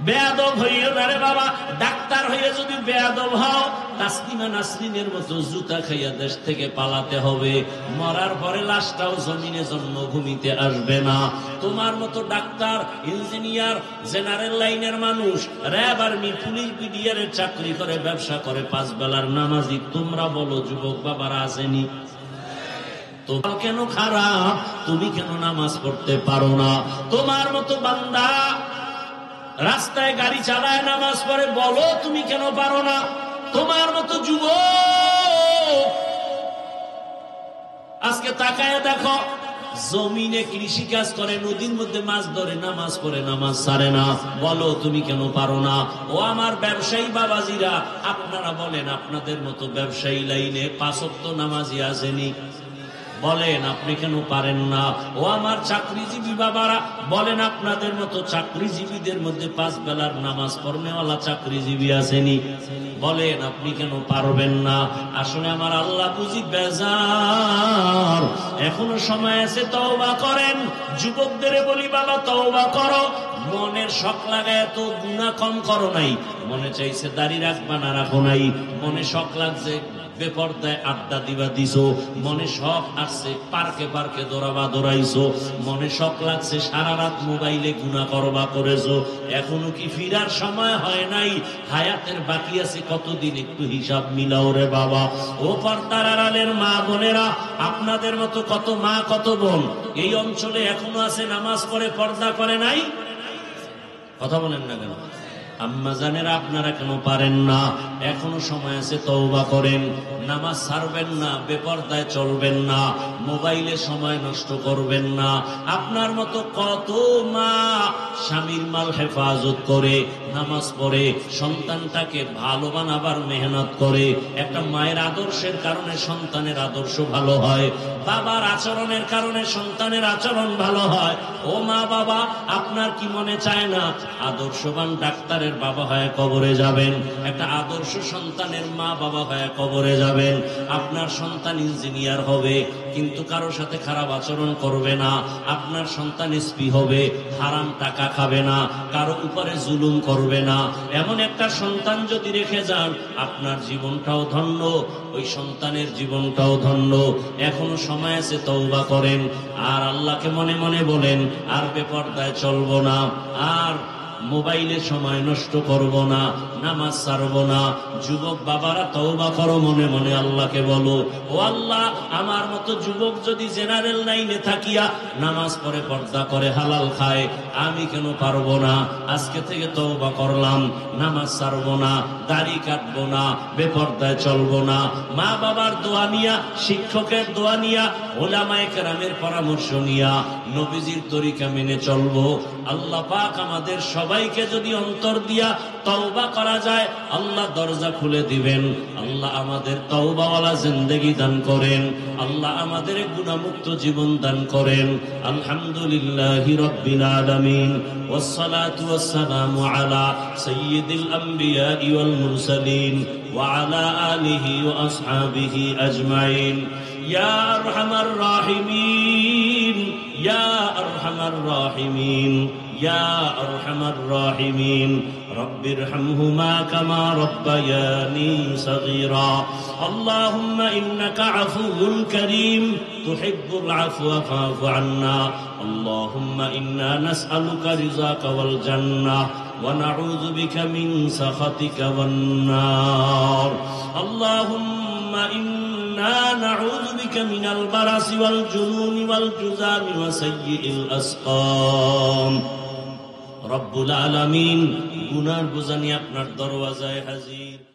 বেয়াদব হইও না রে বাবা। ডাক্তার হইয়া যদি বেয়াদব হও, তাসলিমা নাসরিনের মতো জুতা খাইয়া দেশ থেকে পালাতে হবে। মরার পরে লাশটাও জমিনে জন্মভূমিতে আসবে না। তোমার মতো ডাক্তার, ইঞ্জিনিয়ার, জেনারেল লাইনের মানুষ, র্যাব, আর্মি, পুলিশ, বিডিআরের চাকরি করে, ব্যবসা করে, 5 বেলার নামাজি, তোমরা বলো যুবক বাবারা আসেনি? তোমার কেন খারাপ? তুমি কেন নামাজ পড়তে পারো না? তোমার মতো বান্দা রাস্তায় গাড়ি চালায়, নামাজ পড়ে, বলো তুমি কেন পারো না? তোমার মতো যুবক আজকে তাকায় দেখো, জমিনে কৃষি কাজ করে, নদীর মধ্যে মাছ ধরে, নামাজ পড়ে, নামাজ ছাড়ে না। বলো তুমি কেন পারো না? ও আমার ব্যবসায়ী বাবাজিরা, আপনারা বলেন আপনাদের মতো ব্যবসায়ী লাইনে 5 ওয়াক্ত নামাজি আসেনি? বলেন আপনি কেন পারেন না? ও আমার চাকরিজীবী বাবারা, বলেন আপনাদের মতো চাকরিজীবীদের মধ্যে 5 বেলার নামাজ পড়নেওয়ালা চাকরিজীবী আসেনি? বলেন আপনি কেন পারবেন না? আসলে আমার আল্লাহ বুঝি বেজার। এখনো সময় আছে, তওবা করেন। যুবকদের বলি বাবা তওবা করো। মনের শখ লাগায় তো গুনাহ কম করো নাই, মনে চাইছে দাড়ি রাখবা না রাখো নাই, মনে শখ লাগছে বেপরদায় আড্ডা দিবা দিছো, মনে শখ আসছে পার্কে পার্কে দৌড়াবা দৌড়াইছো, মনে শখ লাগছে সারা রাত মোবাইলে গুনাহ করবা করেছো। এখনো কি ফিরার সময় হয় নাই? হায়াতের বাকি আছে কতদিন? একটু হিসাব মিলাও রে বাবা। ও পর্দার আড়ালের মা বোনেরা, আপনাদের মতো কত মা কত বোন এই অঞ্চলে এখনো আছে নামাজ পড়ে পর্দা করে নাই? কথা বলেন না কেন? আম্মা জানেরা, আপনারা কেন পারেন না? এখনো সময় আছে, তওবা করেন। নামাজ ছাড়বেন না, বেপরদায় চলবেন না, মোবাইলে সময় নষ্ট করবেন না। আপনার মতো কত মা স্বামীর মাল হেফাজত করে নামাজ পড়ে, সন্তানটাকে ভালো বানাবার মেহনত করে। একটা মায়ের আদর্শের কারণে সন্তানের আদর্শ ভালো হয়, বাবার আচরণের কারণে সন্তানের আচরণ ভালো হয়। ও মা বাবা, আপনার কি মনে চায় না আদর্শবান ডাক্তারের বাবা হয়ে কবরে যাবেন? একটা আদর্শ সন্তানের মা বাবা হয়ে কবরে যাবেন। আপনার সন্তান ইঞ্জিনিয়ার হবে, কিন্তু কারোর সাথে খারাপ আচরণ করবে না। আপনার সন্তান এসপি হবে, হারাম টাকা খাবে না, কারো উপরে জুলুম করবে না। এমন একটা সন্তান যদি রেখে যান, আপনার জীবনটাও ধন্য, ওই সন্তানের জীবনটাও ধন্য। এখনো সময় আছে, তওবা করেন। আর আল্লাহকে মনে মনে বলেন, আর বেপরদায় চলবো না, আর মোবাইলে সময় নষ্ট করব না, নামাজ ছাড়বো না। যুবক বাবারা তওবা করো, মনে মনে আল্লাহকে বলো, ও আল্লাহ, আমার মতো যুবক যদি জেনারেল লাইনে থাকিয়া নামাজ পড়ে পর্দা করে হালাল খায়, আমি কেন পারবো না? আজকে থেকে তওবা করলাম, নামাজ ছাড়বো না, দাড়ি কাটবো না, বেপর্দায় চলবো না। মা বাবার দোয়া নিয়া, শিক্ষকের দোয়া নিয়া, ওলামায়ে কেরামের পরামর্শ নিয়া নবীজির তরিকা মেনে চলবো। আল্লাহ পাক আমাদের সবাইকে যদি অন্তর দিয়া তওবা করা যায়, আল্লাহ দরজা খুলে দিবেন। আল্লাহ আমাদের তওবাওয়ালা জিন্দেগি দান করেন। আল্লাহ আমাদের গুনাহমুক্ত জীবন দান করেন। আলহামদুলিল্লাহি রাব্বিল আলামিন, ওয়াসসালাতু ওয়াসসালামু আলা সাইয়্যিদিল আমবিয়া ওয়াল মুরসালিন ওয়া আলা আলিহি ওয়া আসহাবিহি আজমাইন। ইয়া আরহামার রাহিমিন, ইয়া আরহামার রাহিমিন, ইয়া আরহামার রাহিমিন। রব্বিরহামহুমা কামা রব্বায়ানি সগীরা। আল্লাহুম্মা ইন্নাকা আফুউল কারীম তুহিব্বুল আফওয়া ফা'ফু আন্না। আল্লাহুম্মা ইন্না নাসআলুকা রিযাকা ওয়াল জান্নাহ ওয়া নাউযু বিকা মিন সাখাতিকা ওয়ান নার। আল্লাহুম্মা ইন্না নাউযু বিকা মিনাল বারাসি ওয়াল জুনুনি ওয়াল জুযামি ওয়া সাইয়্যিল আসকাম। রব্বুল আলামিন, গুনার বোঝা নিয়ে আপনার দরওয়াজায় হাজির।